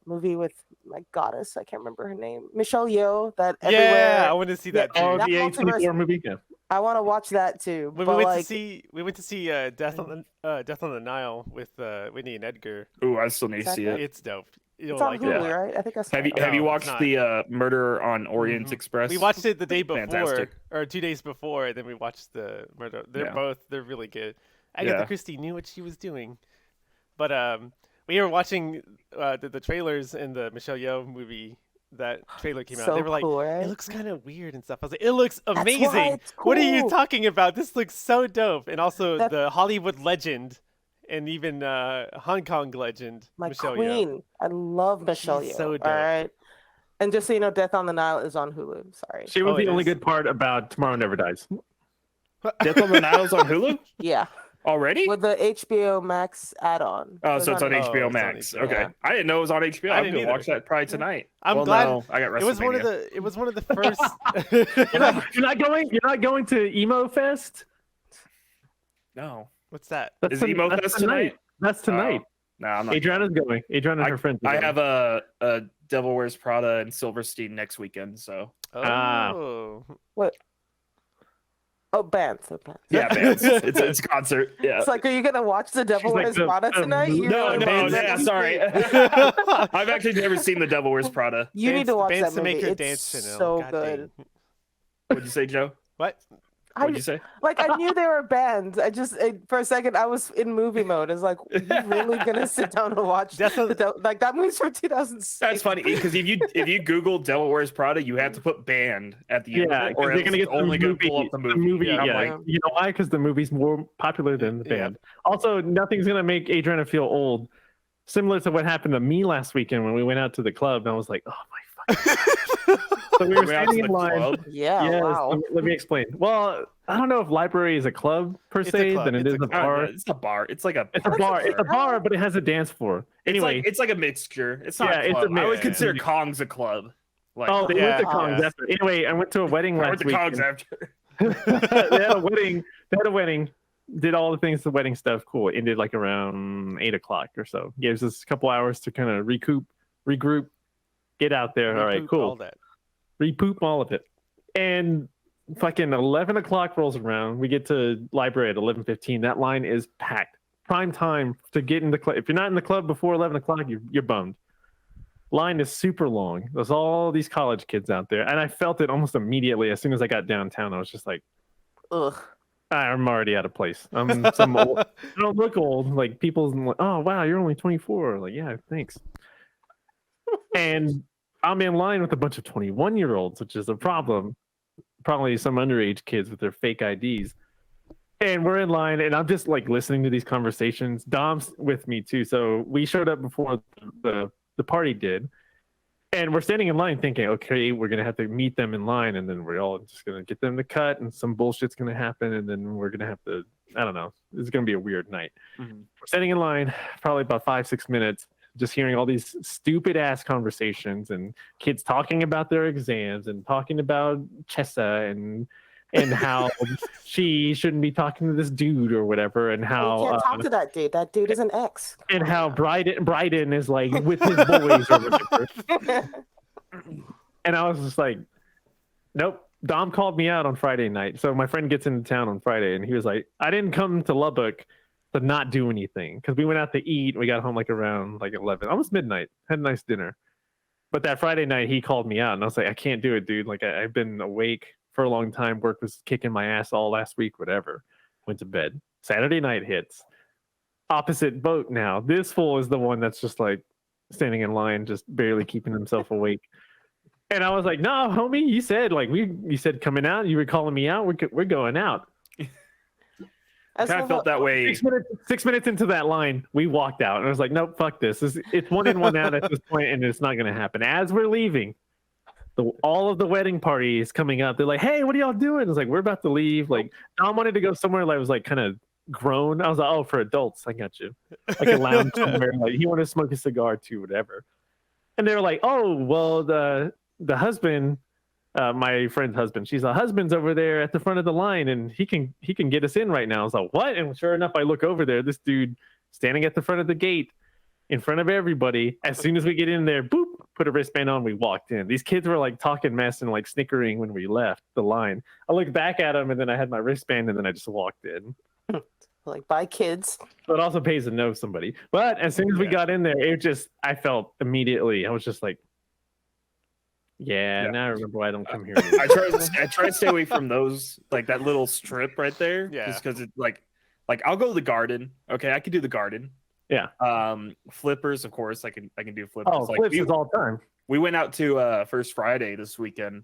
[SPEAKER 3] movie with my goddess. I can't remember her name. Michelle Yeoh. That
[SPEAKER 2] I want to see that too.
[SPEAKER 4] Oh, the A24 movie. Yeah.
[SPEAKER 3] I want to watch that too.
[SPEAKER 2] We went to see Death on the Nile with Whitney and Edgar.
[SPEAKER 1] Ooh, I still need to see it.
[SPEAKER 2] It's dope.
[SPEAKER 3] It's on Hulu, right? I think I saw it.
[SPEAKER 1] Have you watched the Murder on Orient Express?
[SPEAKER 2] We watched it the day before,
[SPEAKER 1] Fantastic.
[SPEAKER 2] or 2 days before, and then we watched the Murder. They're really good. Agatha Christie knew what she was doing. But we were watching the trailers in the Michelle Yeoh movie. That trailer came out. They were like,
[SPEAKER 3] cool, right?
[SPEAKER 2] It looks kind of weird and stuff. I was like, it looks amazing.
[SPEAKER 3] Cool.
[SPEAKER 2] What are you talking about? This looks so dope. And also the Hollywood legend. And even Hong Kong legend, Michelle
[SPEAKER 3] queen.
[SPEAKER 2] Yeoh.
[SPEAKER 3] I love Michelle Yeoh.
[SPEAKER 2] So dope.
[SPEAKER 3] All right. And just so you know, Death on the Nile is on Hulu. Sorry.
[SPEAKER 4] She was the only good part about Tomorrow Never Dies.
[SPEAKER 1] Death on the Nile is on Hulu?
[SPEAKER 3] Yeah.
[SPEAKER 1] Already?
[SPEAKER 3] With the HBO Max add-on.
[SPEAKER 1] Oh, so it's on HBO Max. Okay. Yeah. I didn't know it was on HBO. I'm going to watch that probably tonight.
[SPEAKER 2] I'm glad.
[SPEAKER 1] No, I got WrestleMania.
[SPEAKER 2] It was one of the first.
[SPEAKER 4] You're not going to Emo Fest?
[SPEAKER 1] No.
[SPEAKER 2] What's that?
[SPEAKER 1] Is Emo Fest tonight?
[SPEAKER 4] That's tonight.
[SPEAKER 1] No, I'm not.
[SPEAKER 4] Adriana's going. Adriana and her friends.
[SPEAKER 1] I have a Devil Wears Prada and Silverstein next weekend. So.
[SPEAKER 3] What? Oh, bands.
[SPEAKER 1] Yeah, bands. It's a concert. Yeah.
[SPEAKER 3] It's like, are you gonna watch the Devil Wears Prada tonight?
[SPEAKER 1] No. Yeah, sorry. I've actually never seen the Devil Wears Prada.
[SPEAKER 3] You need to watch that movie.
[SPEAKER 2] To make her
[SPEAKER 3] it's
[SPEAKER 2] dance, Shenelle.
[SPEAKER 3] so
[SPEAKER 2] God
[SPEAKER 3] good.
[SPEAKER 1] What'd you say, Joe?
[SPEAKER 2] What?
[SPEAKER 1] What'd you say?
[SPEAKER 3] Like, I knew they were bands. For a second, I was in movie mode. It's like, you really gonna sit down and watch like that movie's from 2006?
[SPEAKER 1] That's funny because if you Google Devil Wears Prada, you have to put band at the end,
[SPEAKER 4] or
[SPEAKER 1] they're gonna get only gonna pull up the movie.
[SPEAKER 4] Yeah. You know why? Because the movie's more popular than the band. Also, nothing's gonna make Adriana feel old. Similar to what happened to me last weekend when we went out to the club, and I was like, oh my fucking. So we were standing in line.
[SPEAKER 3] Yeah, wow.
[SPEAKER 4] Let me explain. Well, I don't know if library is a club per se, than it is a bar.
[SPEAKER 1] It's a bar. It's a
[SPEAKER 4] bar. It's a bar, but it has a dance floor. Anyway,
[SPEAKER 1] it's like a mixture. It's not a club. I would consider Kong's a club.
[SPEAKER 4] They went to Kong's after. Anyway, I went to a wedding last week.
[SPEAKER 1] I went to Kong's
[SPEAKER 4] after. They had a wedding. Did all the things, the wedding stuff. Cool. Ended like around 8:00 or so. Gives us a couple hours to kind of regroup, get out there. All right, cool. Repoop all of it. And fucking 11 o'clock rolls around. We get to library at 11:15. That line is packed. Prime time to get in the club. If you're not in the club before 11 o'clock, you're bummed. Line is super long. There's all these college kids out there. And I felt it almost immediately. As soon as I got downtown, I was just like,
[SPEAKER 3] ugh.
[SPEAKER 4] I'm already out of place. I'm some old. I don't look old. Like people's like, oh wow, you're only 24. Like, yeah, thanks. And I'm in line with a bunch of 21-year-olds, which is a problem. Probably some underage kids with their fake IDs. And we're in line, and I'm just like listening to these conversations. Dom's with me too, so we showed up before the party did. And we're standing in line thinking, okay, we're going to have to meet them in line, and then we're all just going to get them to cut, and some bullshit's going to happen, and then we're going to have to, I don't know, it's going to be a weird night. Mm-hmm. We're standing in line probably about 5-6 minutes, just hearing all these stupid-ass conversations, and kids talking about their exams, and talking about Chessa, and how she shouldn't be talking to this dude or whatever, and how
[SPEAKER 3] you can't talk to that dude. That dude is an ex.
[SPEAKER 4] And how Bryden is like with his boys or whatever. And I was just like, nope. Dom called me out on Friday night. So my friend gets into town on Friday, and he was like, I didn't come to Lubbock to not do anything, because we went out to eat. We got home like around like 11, almost midnight. Had a nice dinner. But that Friday night, he called me out, and I was like, I can't do it, dude. Like I've been awake for a long time. Work was kicking my ass all last week, whatever. Went to bed. Saturday night hits. Opposite boat now. This fool is the one that's just like standing in line, just barely keeping himself awake. And I was like, no, homie, you said you said coming out. You were calling me out. We're going out.
[SPEAKER 1] I kind of felt that way.
[SPEAKER 4] 6 minutes into that line, we walked out. And I was like, nope, fuck this. It's one in, one out at this point, and it's not going to happen. As we're leaving, all of the wedding party is coming up. They're like, hey, what are y'all doing? It's like, we're about to leave. Like, Dom wanted to go somewhere that was like kind of grown. I was like, oh, for adults, I got you. Like a lounge somewhere. Like, he wanted to smoke a cigar too, whatever. And they were like, oh, well, the husband, my friend's husband, she's like, husband's over there at the front of the line, and he can get us in right now. I was like, what? And sure enough, I look over there, this dude standing at the front of the gate in front of everybody. As soon as we get in there, boop, put a wristband on, we walked in. These kids were like talking mess and like snickering when we left the line. I looked back at them, and then I had my wristband, and then I just walked in.
[SPEAKER 3] Like, bye, kids.
[SPEAKER 4] So it also pays to know somebody. But as soon as we got in there, I felt immediately, I was just like, yeah, now I remember why I don't come here anymore.
[SPEAKER 1] I try to stay away from those, like that little strip right there. Yeah. Just because it's like I'll go to the garden. Okay, I can do the garden.
[SPEAKER 4] Yeah.
[SPEAKER 1] Flippers, of course, I can do flippers.
[SPEAKER 4] Oh, flips is all the time.
[SPEAKER 1] We went out to First Friday this weekend,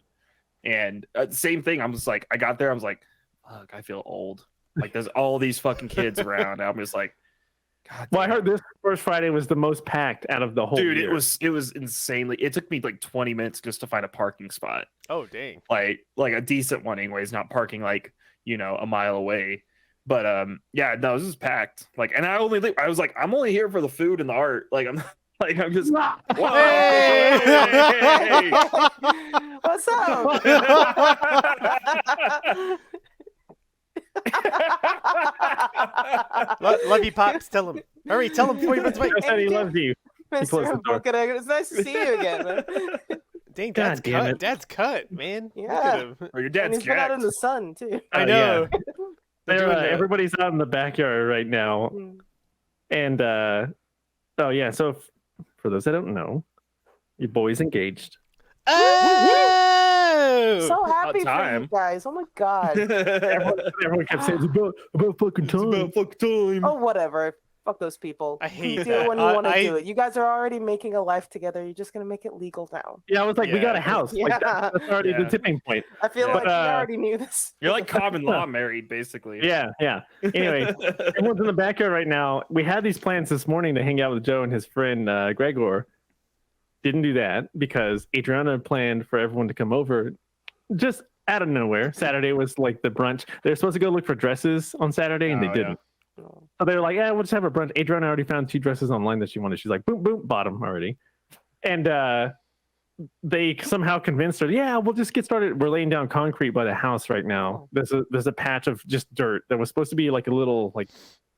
[SPEAKER 1] and same thing. I'm just like, I got there, I was like, fuck, I feel old. Like there's all these fucking kids around. I'm just like, God.
[SPEAKER 4] Well, I heard this First Friday was the most packed out of the whole
[SPEAKER 1] year.
[SPEAKER 4] Dude,
[SPEAKER 1] it was insanely. It took me like 20 minutes just to find a parking spot.
[SPEAKER 2] Oh dang!
[SPEAKER 1] Like a decent one, anyways. Not parking like a mile away. But yeah, no, this is packed. Like, and I was like, I'm only here for the food and the art. Like, I'm just.
[SPEAKER 3] Hey! What's up?
[SPEAKER 2] Love you, Pops. Tell him. Hurry, tell him before he runs away.
[SPEAKER 4] He said he loves you.
[SPEAKER 3] Mr. Bokadag, it's nice to see you again, man.
[SPEAKER 2] Dang, Dad's cut. Dad's cut, man.
[SPEAKER 3] Yeah.
[SPEAKER 1] Or your dad's
[SPEAKER 3] and he's been out in the sun, too.
[SPEAKER 2] I know.
[SPEAKER 4] Yeah. Everybody's out in the backyard right now. And, oh, yeah. So, for those that don't know, your boy's engaged.
[SPEAKER 2] Oh!
[SPEAKER 3] So happy for you guys. Oh, my God.
[SPEAKER 4] everyone kept saying, it's about fucking time.
[SPEAKER 1] It's about fucking time.
[SPEAKER 3] Oh, whatever. Fuck those people.
[SPEAKER 2] I hate
[SPEAKER 3] do
[SPEAKER 2] that.
[SPEAKER 3] it when you want to do it. You guys are already making a life together. You're just going to make it legal now.
[SPEAKER 4] Yeah, I was like, we got a house.
[SPEAKER 3] Yeah.
[SPEAKER 4] Like, that's already the tipping point.
[SPEAKER 3] I feel like you already knew this.
[SPEAKER 1] You're like common law married, basically.
[SPEAKER 4] Yeah. Anyway, everyone's in the backyard right now. We had these plans this morning to hang out with Joe and his friend Gregor. Didn't do that because Adriana planned for everyone to come over just out of nowhere. Saturday was like the brunch. They were supposed to go look for dresses on Saturday, and they didn't. So they were like, yeah, we'll just have a brunch. Adriana already found 2 dresses online that she wanted. She's like, boom, boom, bought them already. And they somehow convinced her, yeah, we'll just get started. We're laying down concrete by the house right now. There's a patch of just dirt that was supposed to be like a little like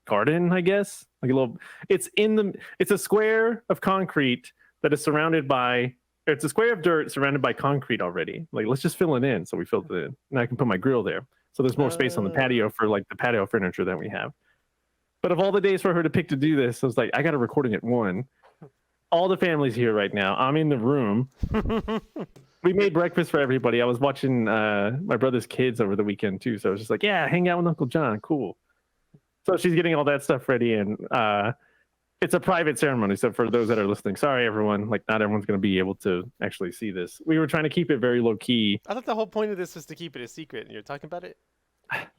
[SPEAKER 4] garden, I guess. Like a little, it's a square of concrete that is surrounded by it's a square of dirt surrounded by concrete already. Like, let's just fill it in. So we filled it in, and I can put my grill there. So there's more space on the patio for like the patio furniture that we have. But of all the days for her to pick to do this, I was like, I got a recording at 1. All the family's here right now. I'm in the room. We made breakfast for everybody. I was watching my brother's kids over the weekend too. So I was just like, yeah, hang out with Uncle John. Cool. So she's getting all that stuff ready, and it's a private ceremony. So for those that are listening, sorry everyone. Like, not everyone's going to be able to actually see this. We were trying to keep it very low key.
[SPEAKER 2] I thought the whole point of this was to keep it a secret, and you're talking about it.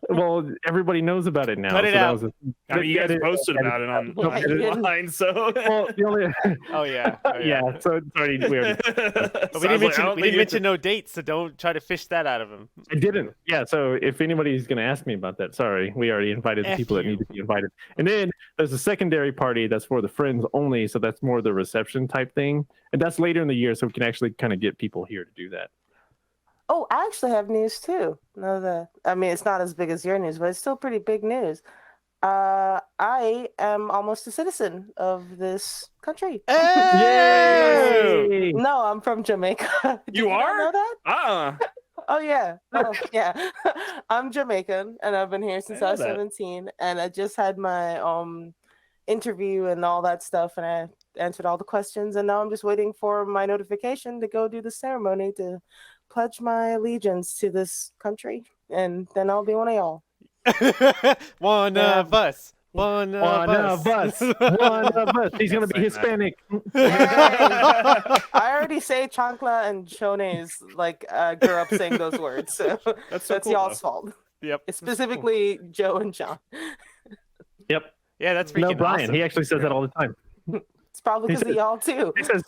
[SPEAKER 4] Well, everybody knows about it now.
[SPEAKER 2] Cut it out.
[SPEAKER 1] I mean, you guys posted about it online, so.
[SPEAKER 4] Well, the only...
[SPEAKER 2] Oh yeah.
[SPEAKER 4] Yeah. So it's already weird.
[SPEAKER 2] But we didn't mention no dates, so don't try to fish that out of him.
[SPEAKER 4] I didn't. Yeah. So if anybody's going to ask me about that, sorry, we already invited the people that need to be invited. And then there's a secondary party that's for the friends only. So that's more the reception type thing, and that's later in the year, so we can actually kind of get people here to do that.
[SPEAKER 3] Oh, I actually have news too. I mean, it's not as big as your news, but it's still pretty big news. I am almost a citizen of this country.
[SPEAKER 2] Hey!
[SPEAKER 3] No, I'm from Jamaica.
[SPEAKER 1] You are?
[SPEAKER 3] Know that? Oh yeah. Oh, yeah. I'm Jamaican, and I've been here since I was 17, and I just had my interview and all that stuff, and I answered all the questions, and now I'm just waiting for my notification to go do the ceremony to pledge my allegiance to this country, and then I'll be one of y'all.
[SPEAKER 2] One of us. One of us.
[SPEAKER 4] He's gonna be Hispanic.
[SPEAKER 3] I already say chancla and chones, like grew up saying those words, so that's cool, y'all's fault.
[SPEAKER 2] Yep.
[SPEAKER 3] It's specifically Joe and John.
[SPEAKER 4] Yep.
[SPEAKER 2] Yeah, that's freaking
[SPEAKER 4] Brian.
[SPEAKER 2] awesome.
[SPEAKER 4] He actually says that all the time.
[SPEAKER 3] It's probably because of y'all too.
[SPEAKER 4] He says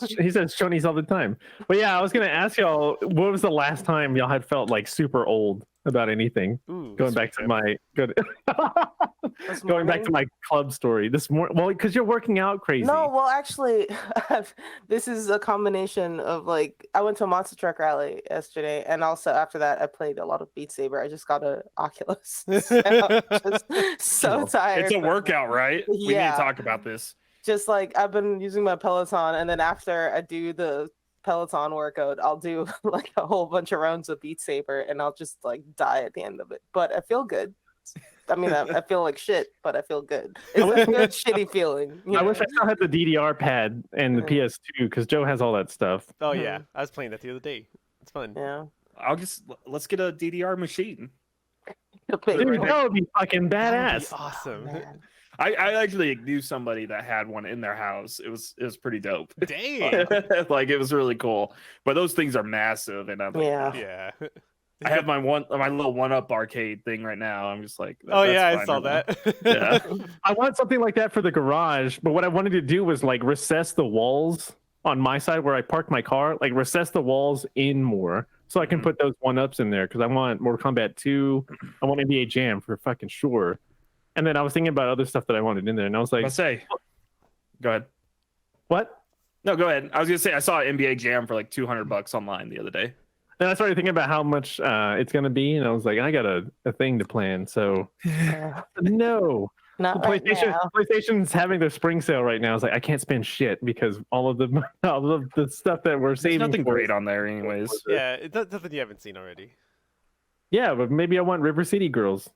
[SPEAKER 4] chonies all the time. But yeah, I was gonna ask y'all, what was the last time y'all had felt like super old about anything? Going back to my club story this morning. Well, because you're working out crazy.
[SPEAKER 3] No, well, actually, this is a combination of like I went to a monster truck rally yesterday, and also after that, I played a lot of Beat Saber. I just got an Oculus. So I'm just so tired.
[SPEAKER 1] It's a workout, right?
[SPEAKER 3] Yeah.
[SPEAKER 1] We need to talk about this.
[SPEAKER 3] Just like I've been using my Peloton, and then after I do the Peloton workout, I'll do like a whole bunch of rounds of Beat Saber, and I'll just like die at the end of it. But I feel good. I mean, I feel like shit, but I feel good. It's a good shitty feeling.
[SPEAKER 4] I wish I still had the DDR pad and the PS2 because Joe has all that stuff.
[SPEAKER 2] Oh yeah, I was playing that the other day. It's fun.
[SPEAKER 3] Yeah.
[SPEAKER 1] Let's get a DDR machine.
[SPEAKER 4] Dude, that would be fucking badass.
[SPEAKER 2] Awesome.
[SPEAKER 3] Oh,
[SPEAKER 1] I actually knew somebody that had one in their house. It was pretty dope.
[SPEAKER 2] Damn.
[SPEAKER 1] Like it was really cool. But those things are massive, and I'm like,
[SPEAKER 2] yeah.
[SPEAKER 1] I have my little 1-up arcade thing right now. I'm just like,
[SPEAKER 2] oh yeah, I saw that.
[SPEAKER 1] Yeah.
[SPEAKER 4] I want something like that for the garage, but what I wanted to do was like recess the walls on my side where I parked my car, like recess the walls in more so I can put those 1-ups in there because I want Mortal Kombat 2. I want NBA Jam for fucking sure. And then I was thinking about other stuff that I wanted in there, and I was like,
[SPEAKER 1] go ahead.
[SPEAKER 4] What?
[SPEAKER 1] No, go ahead. I was gonna say I saw NBA Jam for like $200 online the other day.
[SPEAKER 4] And I started thinking about how much it's gonna be, and I was like, I got a thing to plan. So no,
[SPEAKER 3] not right now.
[SPEAKER 4] PlayStation's having their spring sale right now. I was like, I can't spend shit because all of the stuff that we're saving.
[SPEAKER 1] There's nothing great on there, anyways.
[SPEAKER 2] Yeah, it's nothing you haven't seen already.
[SPEAKER 4] Yeah, but maybe I want River City Girls.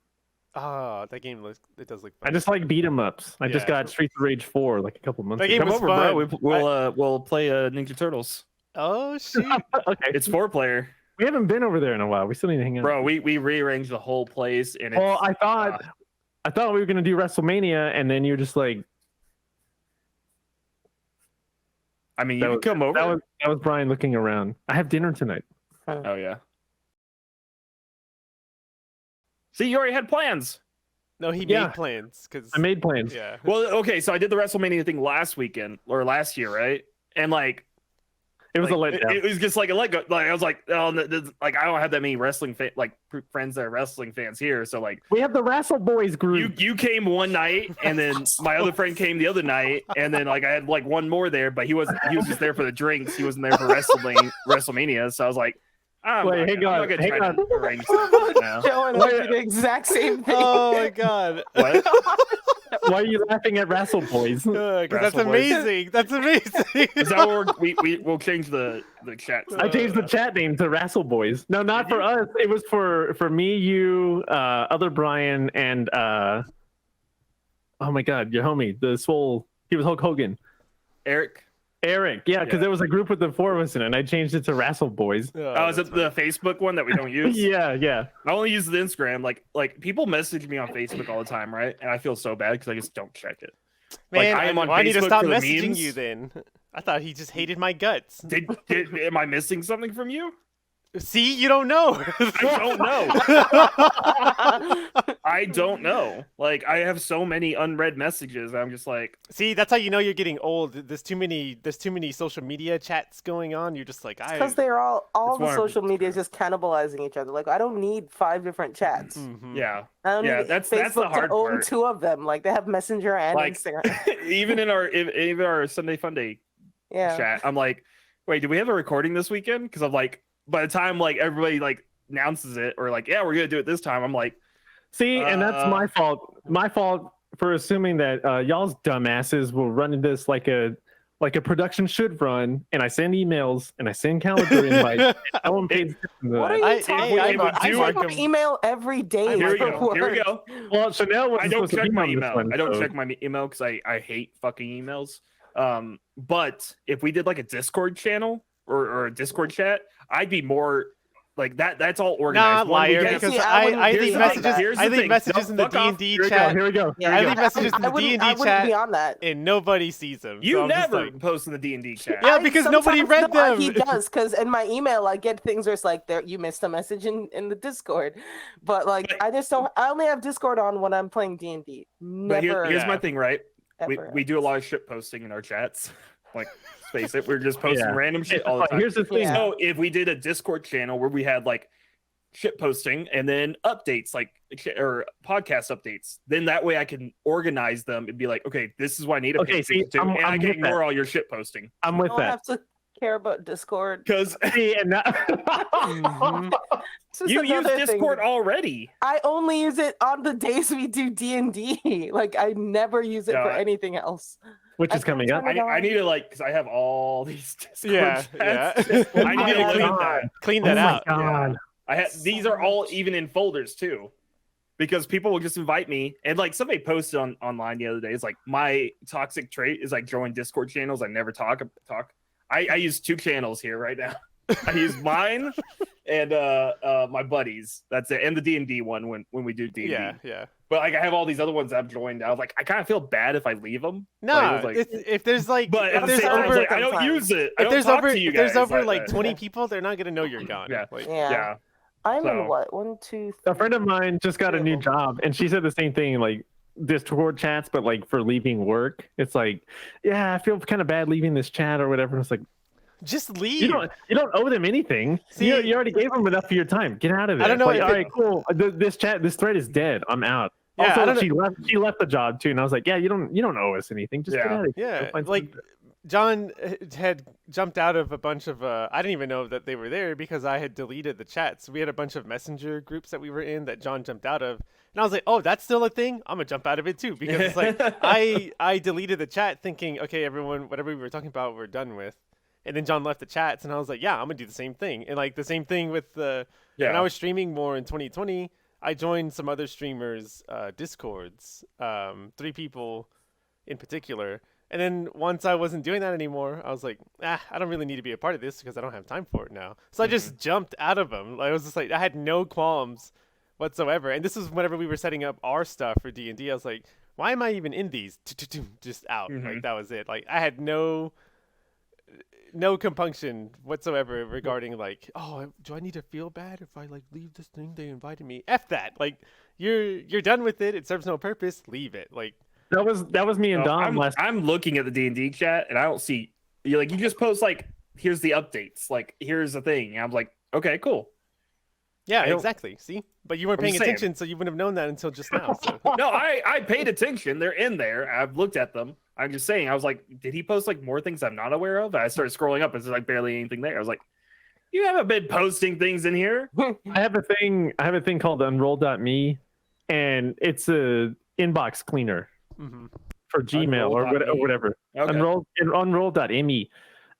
[SPEAKER 2] Oh, that game does look fun.
[SPEAKER 4] I just like beat 'em ups. I just got Streets of Rage 4 like a couple months ago.
[SPEAKER 1] Come over, bro. We'll play Ninja Turtles.
[SPEAKER 2] Oh shit.
[SPEAKER 4] Okay.
[SPEAKER 1] It's 4-player.
[SPEAKER 4] We haven't been over there in a while. We still need to hang out.
[SPEAKER 1] Bro, we rearranged the whole place, and
[SPEAKER 4] I thought we were gonna do WrestleMania, and then you're just like,
[SPEAKER 1] I mean, you can come over.
[SPEAKER 4] That was Brian looking around. I have dinner tonight.
[SPEAKER 1] Oh yeah. See, you already had plans.
[SPEAKER 2] No, he made plans because
[SPEAKER 4] I made plans.
[SPEAKER 2] Yeah.
[SPEAKER 1] Well, okay, so I did the WrestleMania thing last weekend or last year, right? And like,
[SPEAKER 4] it was a letdown.
[SPEAKER 1] It was just like a let go. Like I was like, oh, like I don't have that many wrestling friends that are wrestling fans here. So like,
[SPEAKER 4] we have the Wrestle Boys group.
[SPEAKER 1] You came one night, and then my other friend came the other night, and then like I had like one more there, but he was just there for the drinks. He wasn't there for WrestleMania. So I was like,
[SPEAKER 4] hang on.
[SPEAKER 3] Joe and I did the exact same thing.
[SPEAKER 2] Oh my god.
[SPEAKER 1] What?
[SPEAKER 4] Why are you laughing at Wrestle Boys?
[SPEAKER 2] Because that's
[SPEAKER 1] Wrestle Boys.
[SPEAKER 2] amazing. That's amazing.
[SPEAKER 1] Is that what we'll change the chat?
[SPEAKER 4] I changed the chat name to Wrestle Boys. No, not for us. It was for me, you, other Brian, and oh my God, your homie, the swole. He was Hulk Hogan.
[SPEAKER 1] Eric,
[SPEAKER 4] yeah, because there was a group with the 4 of us in it, and I changed it to Wrestle Boys.
[SPEAKER 1] is it the Facebook one that we don't use?
[SPEAKER 4] Yeah.
[SPEAKER 1] I only use the Instagram. Like people message me on Facebook all the time, right? And I feel so bad because I just don't check it.
[SPEAKER 2] Man,
[SPEAKER 1] I am on
[SPEAKER 2] I need to
[SPEAKER 1] Facebook
[SPEAKER 2] stop
[SPEAKER 1] for the
[SPEAKER 2] messaging
[SPEAKER 1] memes.
[SPEAKER 2] you then. I thought he just hated my guts.
[SPEAKER 1] Am I missing something from you?
[SPEAKER 2] See, you don't know.
[SPEAKER 1] I don't know. Like I have so many unread messages. I'm just like,
[SPEAKER 2] see, that's how you know you're getting old. There's too many social media chats going on. You're just like,
[SPEAKER 3] because they're all the social media is just cannibalizing each other. Like I don't need 5 different chats.
[SPEAKER 2] Mm-hmm.
[SPEAKER 1] Yeah,
[SPEAKER 3] I don't need
[SPEAKER 1] that's
[SPEAKER 3] Facebook
[SPEAKER 1] the hard
[SPEAKER 3] to own
[SPEAKER 1] part.
[SPEAKER 3] 2 of them. Like they have Messenger and
[SPEAKER 1] Like,
[SPEAKER 3] Instagram.
[SPEAKER 1] even in our Sunday Funday chat, I'm like, wait, do we have a recording this weekend? Because I'm like, by the time like everybody like announces it or like, yeah, we're gonna do it this time, I'm like,
[SPEAKER 4] see, and that's my fault. My fault for assuming that y'all's dumbasses will run this like a production should run, and I send emails and I send calendar invites. No one pays attention to
[SPEAKER 3] What are
[SPEAKER 4] that.
[SPEAKER 3] you talking about? I check my email every day.
[SPEAKER 1] Here we go.
[SPEAKER 4] Well, Shenelle was
[SPEAKER 1] I don't check my email.
[SPEAKER 4] One,
[SPEAKER 1] I don't
[SPEAKER 4] so.
[SPEAKER 1] check my email because I hate fucking emails. But if we did like a Discord channel or a Discord chat, I'd be more like that. That's all organized.
[SPEAKER 2] Nah, liar. Because I leave messages. I leave messages in the D&D chat.
[SPEAKER 4] Here we go.
[SPEAKER 2] I leave messages in the D&D chat,
[SPEAKER 3] be on that.
[SPEAKER 2] and nobody sees them.
[SPEAKER 1] You
[SPEAKER 2] so
[SPEAKER 1] never post in the D&D chat.
[SPEAKER 2] Yeah, because nobody read them.
[SPEAKER 3] He does, because in my email I get things where it's like, there you missed a message in the Discord, but like I just don't. I only have Discord on when I'm playing D&D. Never.
[SPEAKER 1] Here's my thing, right? We do a lot of shit posting in our chats. Like, face it, we're just posting random shit all the time.
[SPEAKER 4] Here's the thing.
[SPEAKER 1] So if we did a Discord channel where we had like shit posting and then updates, like or podcast updates, then that way I can organize them and be like, okay, this is what I need to pay attention to, and I can ignore all your shit posting.
[SPEAKER 4] I'm with that.
[SPEAKER 3] I have to care about Discord
[SPEAKER 1] Because you use Discord already.
[SPEAKER 3] I only use it on the days we do D&D. Like I never use it for anything else.
[SPEAKER 4] Which is coming up.
[SPEAKER 1] I need to because I have all these Discord chats. I need to limit that.
[SPEAKER 2] Clean that out.
[SPEAKER 4] God.
[SPEAKER 1] These are all even in folders too, because people will just invite me, and like somebody posted online the other day, it's like my toxic trait is like join Discord channels. I never talk. I use 2 channels here right now. I use mine and my buddies. That's it, and the D&D one when we do D&D.
[SPEAKER 2] Yeah.
[SPEAKER 1] But like I have all these other ones I've joined. I was like, I kind of feel bad if I leave them.
[SPEAKER 2] No,
[SPEAKER 1] like,
[SPEAKER 2] if there's like,
[SPEAKER 1] but
[SPEAKER 2] if there's
[SPEAKER 1] over,
[SPEAKER 2] like,
[SPEAKER 1] I don't use it.
[SPEAKER 2] If there's over,
[SPEAKER 1] if
[SPEAKER 2] there's over like 20 people, they're not gonna know you're gone.
[SPEAKER 1] Yeah.
[SPEAKER 3] I'm in what 1, 2, 3.
[SPEAKER 4] A friend of mine just got a new job, and she said the same thing. Like Discord chats, but like for leaving work, it's like, yeah, I feel kind of bad leaving this chat or whatever. It's like,
[SPEAKER 2] just leave.
[SPEAKER 4] You don't owe them anything. See, you already gave them enough of your time. Get out of there.
[SPEAKER 2] I don't know.
[SPEAKER 4] Like, all right, cool. This thread is dead. I'm out.
[SPEAKER 2] Yeah,
[SPEAKER 4] also, she left the job too, and I was like, yeah, you don't owe us anything. Just get out of here.
[SPEAKER 2] Yeah, like John had jumped out of a bunch of I didn't even know that they were there because I had deleted the chats. We had a bunch of messenger groups that we were in that John jumped out of, and I was like, oh, that's still a thing. I'm gonna jump out of it too, because it's like I deleted the chat thinking, okay, everyone, whatever we were talking about, we're done with. And then John left the chats, and I was like, yeah, I'm gonna do the same thing. And like the same thing with when I was streaming more in 2020, I joined some other streamers Discords, 3 people in particular. And then once I wasn't doing that anymore, I was like, I don't really need to be a part of this because I don't have time for it now. So I just jumped out of them. I was just like, I had no qualms whatsoever. And this was whenever we were setting up our stuff for D&D. I was like, why am I even in these? Just out. Like that was it. Like I had no compunction whatsoever regarding like, oh, do I need to feel bad if I like leave this thing they invited me? F that. Like you're done with it. It serves no purpose. Leave it. Like
[SPEAKER 4] that was me and Dom
[SPEAKER 1] I'm looking at the D&D chat and I don't see you just post like, here's the updates, like here's the thing. And I'm like, okay, cool.
[SPEAKER 2] Yeah, exactly. See, but you weren't paying attention, so you wouldn't have known that until just now. So.
[SPEAKER 1] No, I paid attention. They're in there. I've looked at them. I'm just saying. I was like, did he post like more things I'm not aware of? I started scrolling up, and there's like barely anything there. I was like, you haven't been posting things in here.
[SPEAKER 4] I have a thing called unroll.me, and it's a inbox cleaner. for Gmail or whatever.
[SPEAKER 1] Okay.
[SPEAKER 4] Unroll.me.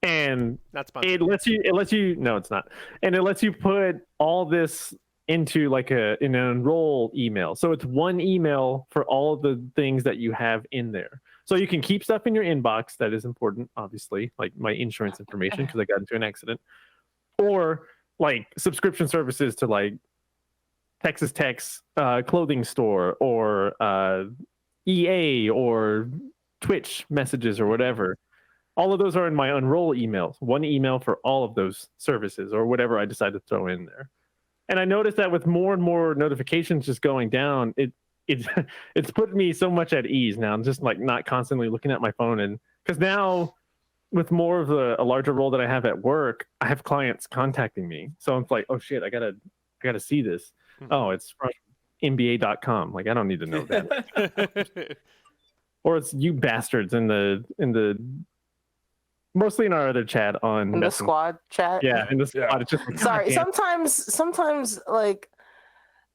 [SPEAKER 4] And
[SPEAKER 2] that's
[SPEAKER 4] it lets you no, it's not. And it lets you put all this into like in an enroll email. So it's one email for all of the things that you have in there. So you can keep stuff in your inbox that is important, obviously, like my insurance information because I got into an accident, or like subscription services to like Texas Tech's clothing store, or EA, or Twitch messages, or whatever. All of those are in my unroll emails. One email for all of those services or whatever I decide to throw in there. And I noticed that with more and more notifications just going down, it's put me so much at ease now. I'm just like not constantly looking at my phone, and because now with more of a larger role that I have at work, I have clients contacting me. So I'm like, oh shit, I gotta see this. Oh, it's from NBA.com. Like I don't need to know that. Or it's you bastards in the mostly in our other chat on
[SPEAKER 3] in the squad chat.
[SPEAKER 4] Yeah, in the squad. It's just like,
[SPEAKER 3] sorry. Sometimes like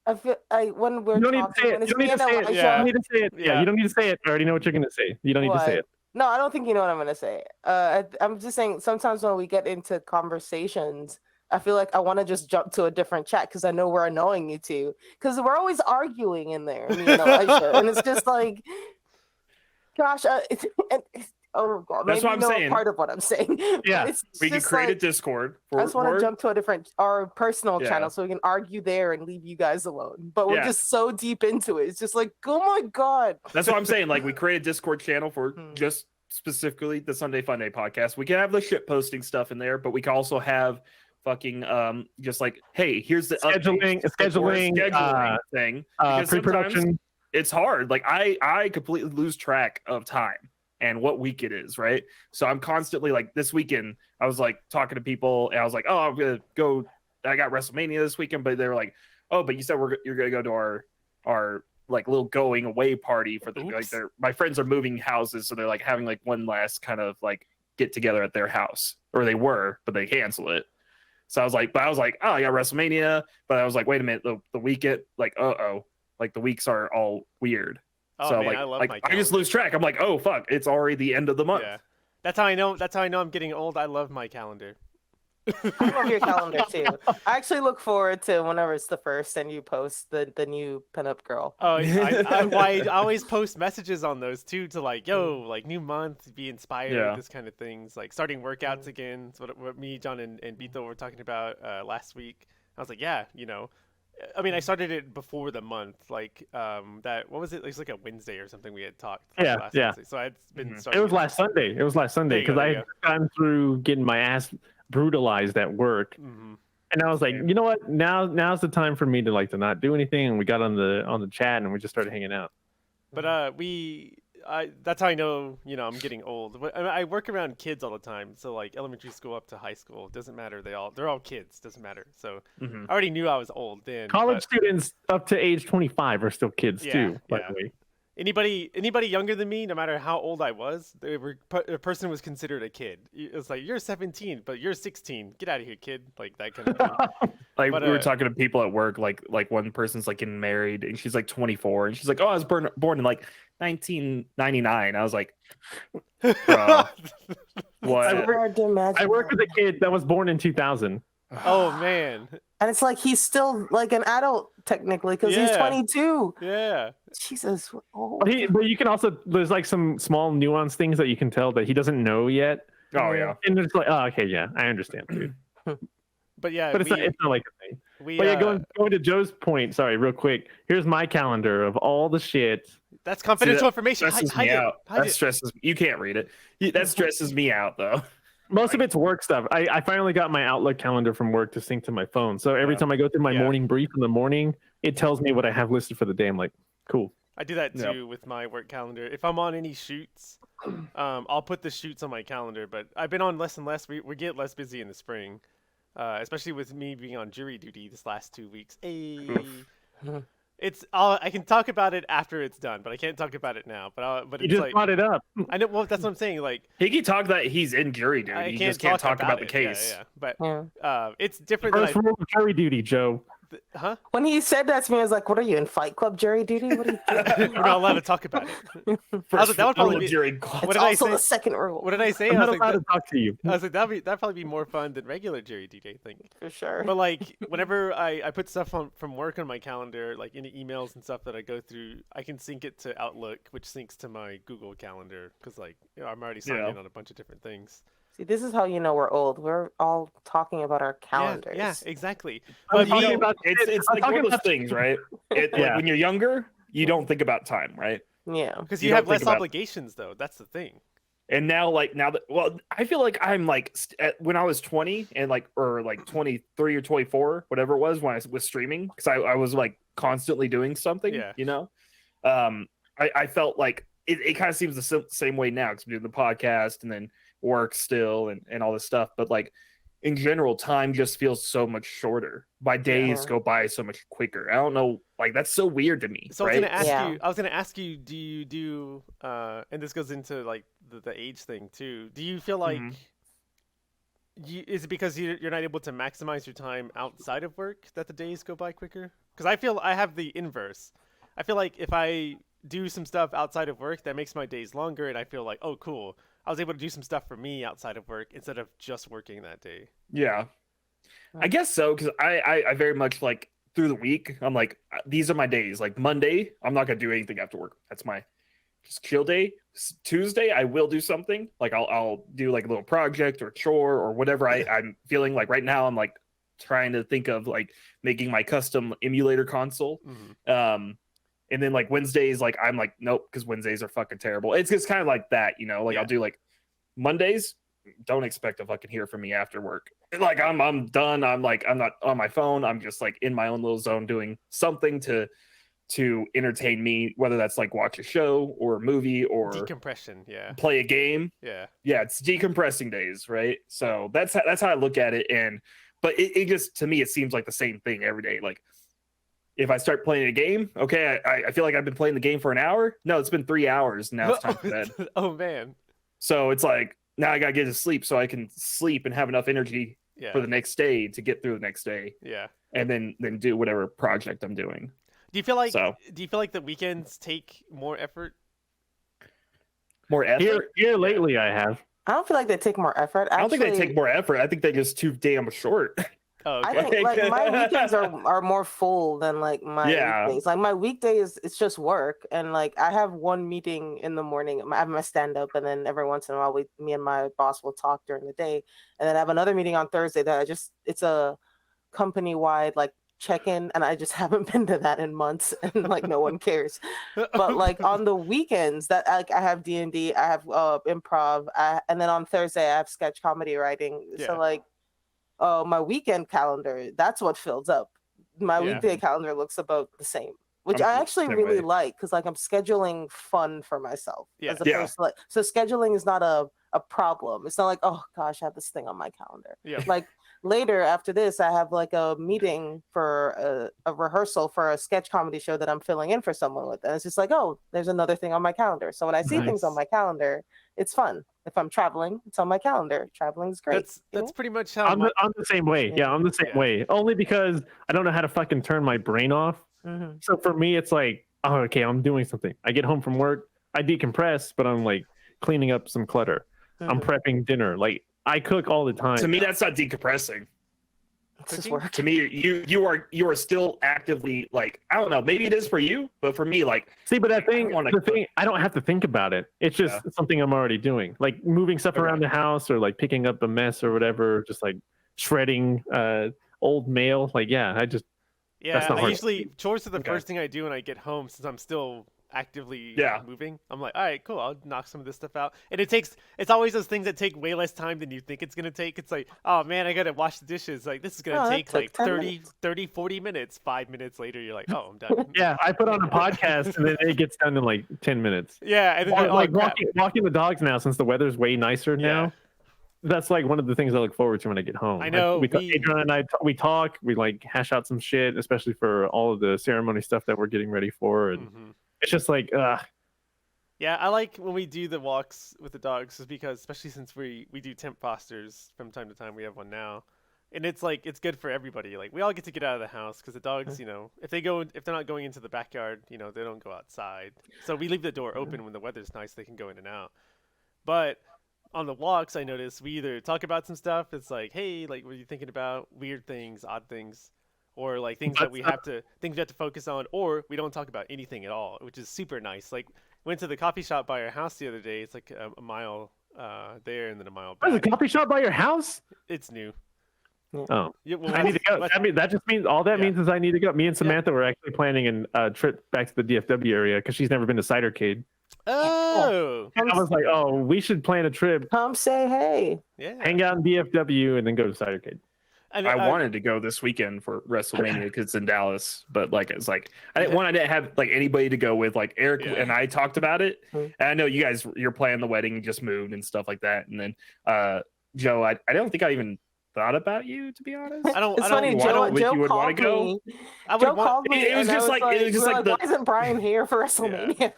[SPEAKER 3] I feel when we're talking,
[SPEAKER 4] you don't need to say it.
[SPEAKER 2] Yeah.
[SPEAKER 4] You don't need to say it. Yeah, you don't need to say it. I already know what you're gonna say. You don't need to say it.
[SPEAKER 3] No, I don't think you know what I'm gonna say. I'm just saying sometimes when we get into conversations, I feel like I want to just jump to a different chat because I know we're annoying you two. Because we're always arguing in there, me and Elisha, and it's just like, gosh, oh god,
[SPEAKER 1] that's what I'm saying.
[SPEAKER 3] Part of what I'm saying.
[SPEAKER 4] Yeah,
[SPEAKER 1] we can create a Discord.
[SPEAKER 3] I just want to jump to a different our personal channel so we can argue there and leave you guys alone. But we're just so deep into it. It's just like, oh my god.
[SPEAKER 1] That's what I'm saying. Like we create a Discord channel for just specifically the Sunday Funday podcast. We can have the shit posting stuff in there, but we can also have fucking just like, hey, here's the
[SPEAKER 4] scheduling
[SPEAKER 1] thing.
[SPEAKER 4] Pre-production.
[SPEAKER 1] It's hard. Like I completely lose track of time and what week it is, right? So I'm constantly like, this weekend I was like talking to people and I was like, oh, I'm gonna go, I got WrestleMania this weekend, but they were like, oh, but you said you're gonna go to our like little going away party for the like my friends are moving houses, so they're like having like one last kind of like get together at their house, or they were, but they cancel it. So I was like, oh, I got WrestleMania, but I was like, wait a minute, the weekend, like, like the weeks are all weird.
[SPEAKER 2] Oh,
[SPEAKER 1] so
[SPEAKER 2] man,
[SPEAKER 1] I just lose track. I'm like, oh fuck, it's already the end of the month.
[SPEAKER 2] Yeah, that's how I know I'm getting old. I love my calendar.
[SPEAKER 3] I love your calendar too. I actually look forward to whenever it's the first and you post the new pinup girl.
[SPEAKER 2] Oh, I always post messages on those too to like, yo, like new month, be inspired, this kind of things. Like starting workouts again. It's what me, John, and Bito were talking about last week. I was like, yeah, I mean, I started it before the month, like that. What was it? It was like a Wednesday or something. We had talked. Last Wednesday. So I'd been.
[SPEAKER 4] It was last Sunday. Because I had gotten through getting my ass brutalized at work, and I was like, you know what? Now's the time for me to like to not do anything. And we got on the chat and we just started hanging out.
[SPEAKER 2] But that's how I know I'm getting old. I work around kids all the time, so like elementary school up to high school, it doesn't matter. They're all kids, doesn't matter. So I already knew I was old then.
[SPEAKER 4] College students up to age 25 are still kids too, by the way.
[SPEAKER 2] Anybody younger than me, no matter how old I was, a person was considered a kid. It's like, you're 17, but you're 16. Get out of here, kid. Like that kind of thing.
[SPEAKER 1] Like we were talking to people at work, like one person's like getting married and she's like 24 and she's like, oh, I was born in like 1999. I was like, bro, what?
[SPEAKER 3] I
[SPEAKER 4] worked with a kid that was born in 2000.
[SPEAKER 2] Oh man.
[SPEAKER 3] And it's like he's still like an adult technically because he's 22.
[SPEAKER 2] Yeah.
[SPEAKER 3] Jesus. Oh.
[SPEAKER 4] But you can also, there's like some small nuance things that you can tell that he doesn't know yet.
[SPEAKER 1] Oh yeah.
[SPEAKER 4] And it's like, oh, okay, yeah, I understand.
[SPEAKER 2] But yeah,
[SPEAKER 4] but it's not like a thing. But yeah, going to Joe's point. Sorry, real quick. Here's my calendar of all the shit.
[SPEAKER 2] That's confidential information.
[SPEAKER 1] Stresses me out. That stresses. You can't read it. That stresses me out though.
[SPEAKER 4] Most of it's work stuff. I finally got my Outlook calendar from work to sync to my phone. So every time I go through my morning brief in the morning, it tells me what I have listed for the day. I'm like, cool.
[SPEAKER 2] I do that too with my work calendar. If I'm on any shoots, I'll put the shoots on my calendar. But I've been on less and less. We get less busy in the spring, especially with me being on jury duty this last 2 weeks. I can talk about it after it's done, but I can't talk about it now. But
[SPEAKER 4] you just brought it up.
[SPEAKER 2] I know. Well, that's what I'm saying. Like
[SPEAKER 1] he can talk that he's in jury duty. He just can't talk about the case.
[SPEAKER 2] But it's different.
[SPEAKER 4] First rule of jury duty, Joe.
[SPEAKER 2] Huh?
[SPEAKER 3] When he said that to me, I was like, "What are you in Fight Club jury duty? What are you doing?"
[SPEAKER 2] We're not allowed to talk about it.
[SPEAKER 1] First
[SPEAKER 2] that would probably be.
[SPEAKER 1] jury
[SPEAKER 3] It's
[SPEAKER 2] What did I
[SPEAKER 3] also
[SPEAKER 2] say?
[SPEAKER 3] the second rule.
[SPEAKER 2] What did I say?
[SPEAKER 4] I'm
[SPEAKER 2] I
[SPEAKER 4] not
[SPEAKER 2] was
[SPEAKER 4] allowed
[SPEAKER 2] like,
[SPEAKER 4] to talk to you.
[SPEAKER 2] I was like, that'd probably be more fun than regular jury duty, I think.
[SPEAKER 3] For sure.
[SPEAKER 2] But like, whenever I put stuff from work on my calendar, like any emails and stuff that I go through, I can sync it to Outlook, which syncs to my Google Calendar, because like, I'm already signed in on a bunch of different things.
[SPEAKER 3] See, this is how you know we're old. We're all talking about our calendars.
[SPEAKER 2] Yeah, exactly.
[SPEAKER 1] But it's like one of those things, right? Like when you're younger, you don't think about time, right?
[SPEAKER 3] Yeah.
[SPEAKER 2] Because you have less obligations, though. That's the thing.
[SPEAKER 1] And now I feel like I'm like when I was 20 and or 23 or 24, whatever it was, when I was streaming, because I was like constantly doing something, I felt like it kind of seems the same way now, because I'm doing the podcast and then work still and all this stuff. But like in general, time just feels so much shorter. My days go by so much quicker. I don't know, like that's so weird to me.
[SPEAKER 2] So
[SPEAKER 1] right?
[SPEAKER 2] I was gonna ask you, do you do and this goes into like the age thing too. Do you feel like is it because you're not able to maximize your time outside of work that the days go by quicker? Because I feel I have the inverse. I feel like if I do some stuff outside of work, that makes my days longer, and I feel like, oh, cool, I was able to do some stuff for me outside of work instead of just working that day.
[SPEAKER 1] Yeah, I guess so, because I very much like through the week, I'm like, these are my days. Like Monday, I'm not gonna do anything after work. That's my just chill day. Tuesday, I will do something. Like I'll do like a little project or chore or whatever I'm feeling like right now. I'm like trying to think of like making my custom emulator console. And then like Wednesdays, like I'm like, nope, because Wednesdays are fucking terrible. It's just kind of like that, like I'll do like Mondays, don't expect to fucking hear from me after work. Like I'm done. I'm like, I'm not on my phone. I'm just like in my own little zone doing something to entertain me, whether that's like watch a show or a movie or
[SPEAKER 2] decompression,
[SPEAKER 1] play a game. It's decompressing days, right? So that's how I look at it. But it just, to me, it seems like the same thing every day. Like if I start playing a game, okay, I feel like I've been playing the game for an hour. No, it's been 3 hours. Now it's time for bed.
[SPEAKER 2] Oh man.
[SPEAKER 1] So it's like, now I gotta get to sleep so I can sleep and have enough energy for the next day to get through the next day. And then do whatever project I'm doing.
[SPEAKER 2] Do you feel like the weekends take more effort?
[SPEAKER 1] More effort?
[SPEAKER 4] Here lately I have.
[SPEAKER 3] I don't feel like they take more effort. Actually,
[SPEAKER 1] I don't think they take more effort. I think they're just too damn short.
[SPEAKER 2] Oh, okay.
[SPEAKER 3] I think like my weekends are more full than like my weekdays. Like my weekdays, it's just work, and like I have one meeting in the morning. I have my stand up, and then every once in a while, me and my boss will talk during the day, and then I have another meeting on Thursday that it's a company wide like check-in, and I just haven't been to that in months, and like no one cares. But like on the weekends, that like I have D&D, I have improv, and then on Thursday I have sketch comedy writing. So like. My weekend calendar, that's what fills up. My weekday calendar looks about the same, which I actually really like, because like I'm scheduling fun for myself as opposed to like, so scheduling is not a problem. It's not like, oh gosh, I have this thing on my calendar. Like later after this, I have like a meeting for a rehearsal for a sketch comedy show that I'm filling in for someone with, and it's just like, oh, there's another thing on my calendar. So when I see things on my calendar, it's fun. If I'm traveling, it's on my calendar. Traveling is great.
[SPEAKER 2] That's pretty much how
[SPEAKER 4] I'm the same way. Yeah, I'm the same way. Only because I don't know how to fucking turn my brain off. So for me, it's like, oh, okay, I'm doing something. I get home from work, I decompress, but I'm like cleaning up some clutter. I'm prepping dinner. Like I cook all the time.
[SPEAKER 1] To me, that's not decompressing. To me, you are still actively like, I don't know, maybe it is for you, but for me, like,
[SPEAKER 4] see, but the thing, I don't have to think about it. It's just something I'm already doing, like moving stuff around the house or like picking up a mess or whatever, just like shredding old mail. Like, I
[SPEAKER 2] usually chores are the first thing I do when I get home, since I'm still actively moving. I'm like, all right, cool, I'll knock some of this stuff out. And it's always those things that take way less time than you think it's gonna take. It's like, oh man, I gotta wash the dishes. Like this is gonna take like 30, 40 minutes. 5 minutes later, you're like, oh, I'm done.
[SPEAKER 4] I put on a podcast and then it gets done in like 10 minutes.
[SPEAKER 2] And then
[SPEAKER 4] walking the dogs now, since the weather's way nicer now. That's like one of the things I look forward to when I get home.
[SPEAKER 2] I know.
[SPEAKER 4] Adrian and I we talk, we like hash out some shit, especially for all of the ceremony stuff that we're getting ready for, and it's just like,
[SPEAKER 2] yeah, I like when we do the walks with the dogs, is because, especially since we do temp fosters from time to time, we have one now, And it's like it's good for everybody. Like we all get to get out of the house because the dogs, you know, if they're not going into the backyard, you know, they don't go outside. So we leave the door open when the weather's nice; they can go in and out. But on the walks, I notice we either talk about some stuff. It's like, hey, like, what are you thinking about? Weird things, odd things, or like things that we have to focus on, or we don't talk about anything at all, which is super nice. Like, went to the coffee shop by our house the other day. It's like a mile there and then a mile back.
[SPEAKER 4] There's a coffee shop by your house?
[SPEAKER 2] It's new.
[SPEAKER 4] Oh,
[SPEAKER 2] yeah, well,
[SPEAKER 4] I need to go. That just means all that means is I need to go. Me and Samantha were actually planning a trip back to the DFW area because she's never been to Cidercade.
[SPEAKER 2] Oh,
[SPEAKER 4] and I was like, oh, we should plan a trip.
[SPEAKER 3] Come say hey.
[SPEAKER 2] Yeah.
[SPEAKER 4] Hang out in DFW and then go to Cidercade.
[SPEAKER 1] I wanted to go this weekend for WrestleMania because it's in Dallas, but like it's like I didn't have like anybody to go with. Like Eric and I talked about it, and I know you're planning the wedding, and just moved and stuff like that. And then Joe, I don't think I even thought about you, to be honest.
[SPEAKER 3] It's funny. Joe called me. Joe called me. It was just like why isn't Brian here for WrestleMania?
[SPEAKER 1] Yeah.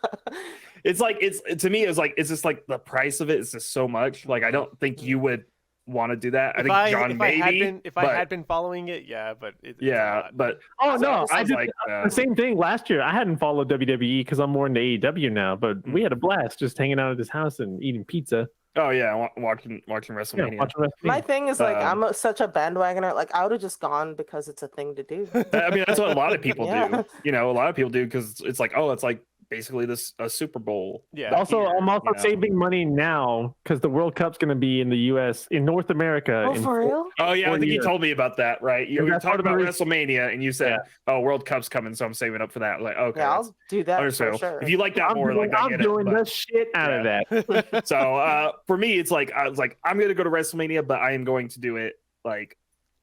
[SPEAKER 1] It's to me. It's like it's just like the price of it is just so much. Like I don't think you would want to do that. I think John maybe.
[SPEAKER 2] If I had been following it, yeah, but
[SPEAKER 1] but
[SPEAKER 4] I did like the same thing last year. I hadn't followed WWE because I'm more into AEW now, but we had a blast just hanging out at his house and eating pizza.
[SPEAKER 1] Oh yeah, watching WrestleMania.
[SPEAKER 4] Yeah, watching WrestleMania.
[SPEAKER 3] My thing is like I'm such a bandwagoner. Like I would have just gone because it's a thing to do.
[SPEAKER 1] I mean, that's what a lot of people do. You know, a lot of people do because it's like, oh, it's like basically a Super Bowl.
[SPEAKER 2] Yeah.
[SPEAKER 4] Also, I'm also saving money now because the World Cup's going to be in the U.S. in North America.
[SPEAKER 3] Oh, for real?
[SPEAKER 1] Oh yeah, I think you told me about that, right? You were talking about WrestleMania, and you said, "Oh, World Cup's coming, so I'm saving up for that." Like, okay,
[SPEAKER 3] yeah, I'll do that for sure.
[SPEAKER 1] If you like that more, like
[SPEAKER 4] I'm doing the shit out of that.
[SPEAKER 1] So for me, it's like I was like, I'm going to go to WrestleMania, but I am going to do it like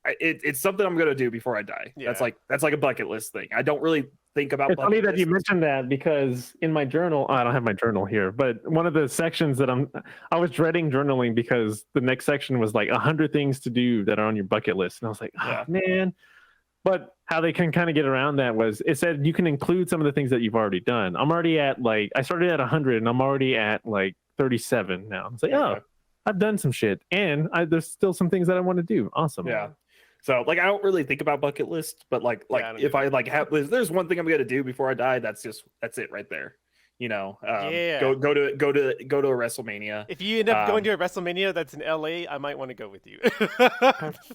[SPEAKER 1] it's something I'm going to do before I die. Yeah. That's like a bucket list thing. I don't really think about.
[SPEAKER 4] It's funny that you mentioned that because in my journal, I don't have my journal here, but one of the sections that I was dreading journaling because the next section was like 100 things to do that are on your bucket list, and I was like, man. But how they can kind of get around that was it said you can include some of the things that you've already done. I'm already at I started at 100 and I'm already at like 37 now. It's like, oh, I've done some shit, and there's still some things that I want to do. Awesome.
[SPEAKER 1] Yeah. So like I don't really think about bucket lists, but like if I like have there's one thing I'm gonna do before I die, that's it right there. You know, go to a WrestleMania.
[SPEAKER 2] If you end up going to a WrestleMania that's in LA, I might want to go with you.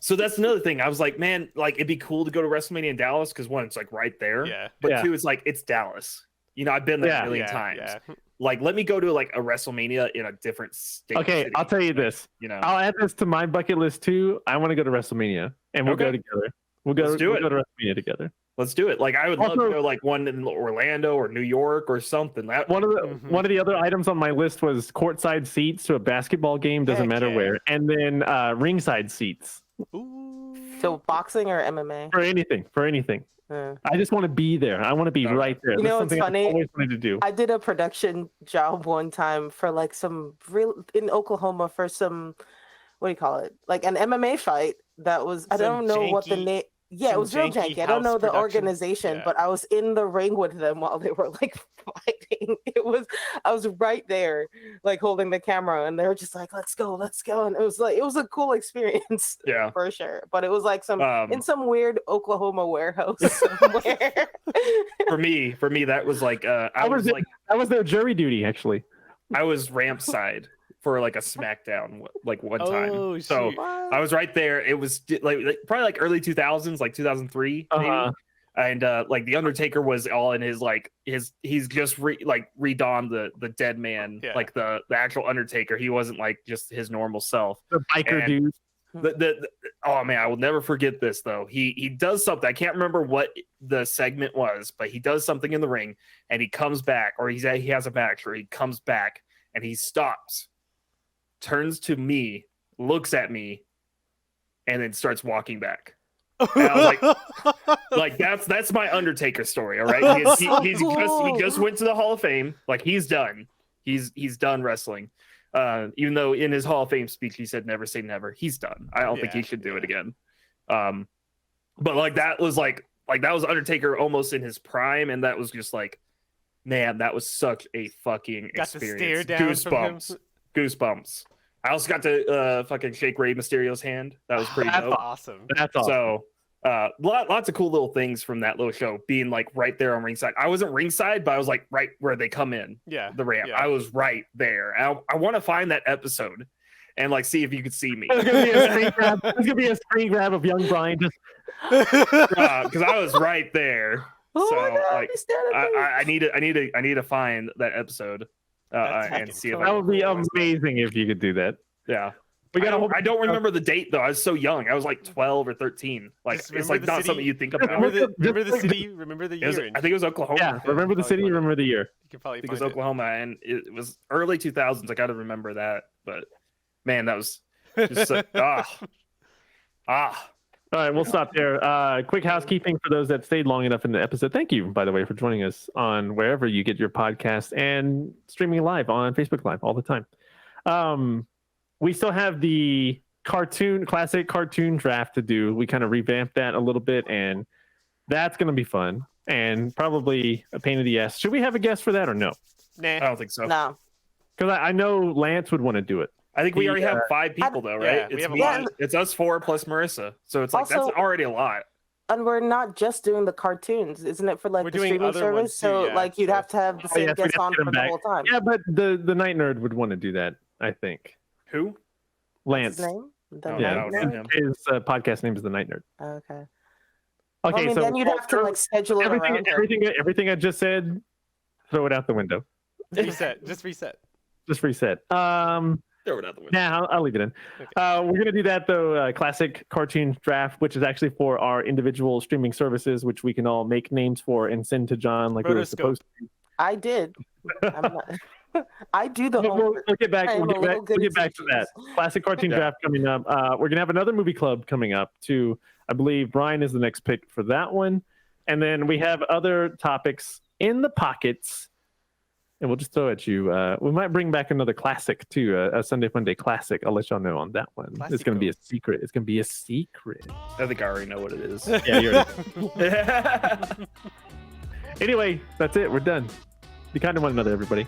[SPEAKER 1] So that's another thing. I was like, man, like it'd be cool to go to WrestleMania in Dallas because one, it's like right there.
[SPEAKER 2] Yeah.
[SPEAKER 1] But two, it's like it's Dallas. You know, I've been there a million times. Yeah. Like, let me go to like a WrestleMania in a different state.
[SPEAKER 4] Okay,
[SPEAKER 1] city.
[SPEAKER 4] I'll tell you this.
[SPEAKER 1] You know,
[SPEAKER 4] I'll add this to my bucket list too. I want to go to WrestleMania, and we'll go together. We'll go to WrestleMania together.
[SPEAKER 1] Let's do it. Like, I would love to go like one in Orlando or New York or something.
[SPEAKER 4] One of the other items on my list was courtside seats to a basketball game. Doesn't matter where, and then ringside seats.
[SPEAKER 2] Ooh.
[SPEAKER 3] So boxing or MMA?
[SPEAKER 4] For anything. I just want to be there. I want to be right there.
[SPEAKER 3] You know what's funny?
[SPEAKER 4] I always wanted to do.
[SPEAKER 3] I did a production job one time for like in Oklahoma for some, what do you call it? Like an MMA fight that was, I don't know what the name. Yeah, it was real janky. I don't know the organization, but I was in the ring with them while they were like fighting. I was right there, like holding the camera, and they were just like, "Let's go." And it was a cool experience, for sure. But it was like in some weird Oklahoma warehouse somewhere.
[SPEAKER 1] for me, that was like I
[SPEAKER 4] was their jury duty actually.
[SPEAKER 1] I was ramp side for like a SmackDown like one time. So I was right there. It was like probably like early 2000s, like 2003 maybe. And like the Undertaker was all in his like he's just redonned the dead man, like the actual Undertaker. He wasn't like just his normal self.
[SPEAKER 4] The biker dude.
[SPEAKER 1] Oh man, I will never forget this though. He does something. I can't remember what the segment was, but he does something in the ring and he comes back, or he has a back, or he comes back and he stops, turns to me, looks at me, and then starts walking back. And I was like that's my Undertaker story. All right, he just went to the Hall of Fame. Like he's done. He's done wrestling. Even though in his Hall of Fame speech he said never say never. He's done. I don't think he should do it again. But like that was that was Undertaker almost in his prime, and that was just like, man, that was such a fucking experience.
[SPEAKER 2] Got to stare down
[SPEAKER 1] Goosebumps. I also got to fucking shake Rey Mysterio's hand. That was pretty dope.
[SPEAKER 2] Awesome.
[SPEAKER 4] That's awesome.
[SPEAKER 1] So lots of cool little things from that little show, being like right there on ringside. I wasn't ringside, but I was like right where they come in.
[SPEAKER 2] Yeah.
[SPEAKER 1] The ramp.
[SPEAKER 2] Yeah.
[SPEAKER 1] I was right there. I want to find that episode and like see if you could see me.
[SPEAKER 4] There's gonna be a screen grab. There's gonna be a screen grab of young Brian just
[SPEAKER 1] because I was right there.
[SPEAKER 3] Oh
[SPEAKER 1] So
[SPEAKER 3] my God,
[SPEAKER 1] like
[SPEAKER 3] he's standing there.
[SPEAKER 1] I need to find that episode and see if
[SPEAKER 4] that would be amazing if you could do that.
[SPEAKER 1] Yeah.
[SPEAKER 4] We got.
[SPEAKER 1] I don't remember the date though. I was so young. I was like 12 or 13. Like it's like not something you think about.
[SPEAKER 2] Remember the city. Remember the year.
[SPEAKER 1] I think it was Oklahoma.
[SPEAKER 4] Yeah, remember the city. Remember the year.
[SPEAKER 2] You can probably.
[SPEAKER 1] I think it was Oklahoma, and it was early 2000s. I got to remember that. But man, that was just like, All
[SPEAKER 4] right, we'll stop there. Quick housekeeping for those that stayed long enough in the episode. Thank you, by the way, for joining us on wherever you get your podcast and streaming live on Facebook Live all the time. We still have the classic cartoon draft to do. We kind of revamped that a little bit, and that's going to be fun and probably a pain in the ass. Should we have a guest for that or no?
[SPEAKER 2] Nah.
[SPEAKER 1] I don't think so.
[SPEAKER 3] No.
[SPEAKER 4] Because I know Lance would want to do it.
[SPEAKER 1] I think we already have 5 people though, right?
[SPEAKER 2] Yeah, we have a
[SPEAKER 1] me,
[SPEAKER 2] lot.
[SPEAKER 1] it's us 4 plus Marissa. So it's like
[SPEAKER 3] Also,
[SPEAKER 1] that's already a lot.
[SPEAKER 3] And we're not just doing the cartoons, isn't it? For like
[SPEAKER 2] We're
[SPEAKER 3] the
[SPEAKER 2] doing
[SPEAKER 3] streaming
[SPEAKER 2] other
[SPEAKER 3] service,
[SPEAKER 2] ones too,
[SPEAKER 3] so
[SPEAKER 2] yeah,
[SPEAKER 3] like you'd
[SPEAKER 2] so-
[SPEAKER 3] have to have the same
[SPEAKER 4] yes, we'd
[SPEAKER 3] guest
[SPEAKER 4] have to
[SPEAKER 3] on
[SPEAKER 4] get him
[SPEAKER 3] for the
[SPEAKER 4] back.
[SPEAKER 3] whole time.
[SPEAKER 4] Yeah, but the Night Nerd would want to do that, I think.
[SPEAKER 1] Who?
[SPEAKER 4] Lance.
[SPEAKER 3] What's his name? The
[SPEAKER 1] Oh,
[SPEAKER 4] Yeah.
[SPEAKER 3] Night
[SPEAKER 1] no,
[SPEAKER 3] Nerd?
[SPEAKER 1] him.
[SPEAKER 4] His podcast name is the Night Nerd.
[SPEAKER 3] Okay.
[SPEAKER 4] Okay,
[SPEAKER 3] Well, I mean,
[SPEAKER 4] so
[SPEAKER 3] then you'd have to like schedule it around him.
[SPEAKER 4] everything I just said, throw it out the window.
[SPEAKER 2] Reset. Just reset.
[SPEAKER 4] Just reset.
[SPEAKER 1] Throw it out the window.
[SPEAKER 4] Nah, I'll leave it in.
[SPEAKER 2] Okay.
[SPEAKER 4] We're gonna do that though. Classic cartoon draft, which is actually for our individual streaming services, which we can all make names for and send to John like we were
[SPEAKER 2] Rotoscope.
[SPEAKER 4] supposed to.
[SPEAKER 3] I did. I'm not... I do the
[SPEAKER 4] We'll
[SPEAKER 3] homework.
[SPEAKER 4] get back.
[SPEAKER 3] I am
[SPEAKER 4] We'll
[SPEAKER 3] a
[SPEAKER 4] get
[SPEAKER 3] little
[SPEAKER 4] back,
[SPEAKER 3] good
[SPEAKER 4] we'll
[SPEAKER 3] at
[SPEAKER 4] get back to that.
[SPEAKER 3] teaching.
[SPEAKER 4] Classic cartoon
[SPEAKER 1] Yeah.
[SPEAKER 4] draft coming up. We're gonna have another movie club coming up too. I believe Brian is the next pick for that one, and then we have other topics in the pockets. And we'll just throw at you. We might bring back another classic too, a Sunday Funday classic. I'll let y'all know on that one. It's going to be a secret. It's going to be a secret.
[SPEAKER 1] I think I already know what it is.
[SPEAKER 4] Yeah, you already. Anyway, that's it. We're done. Be kind to one another, everybody.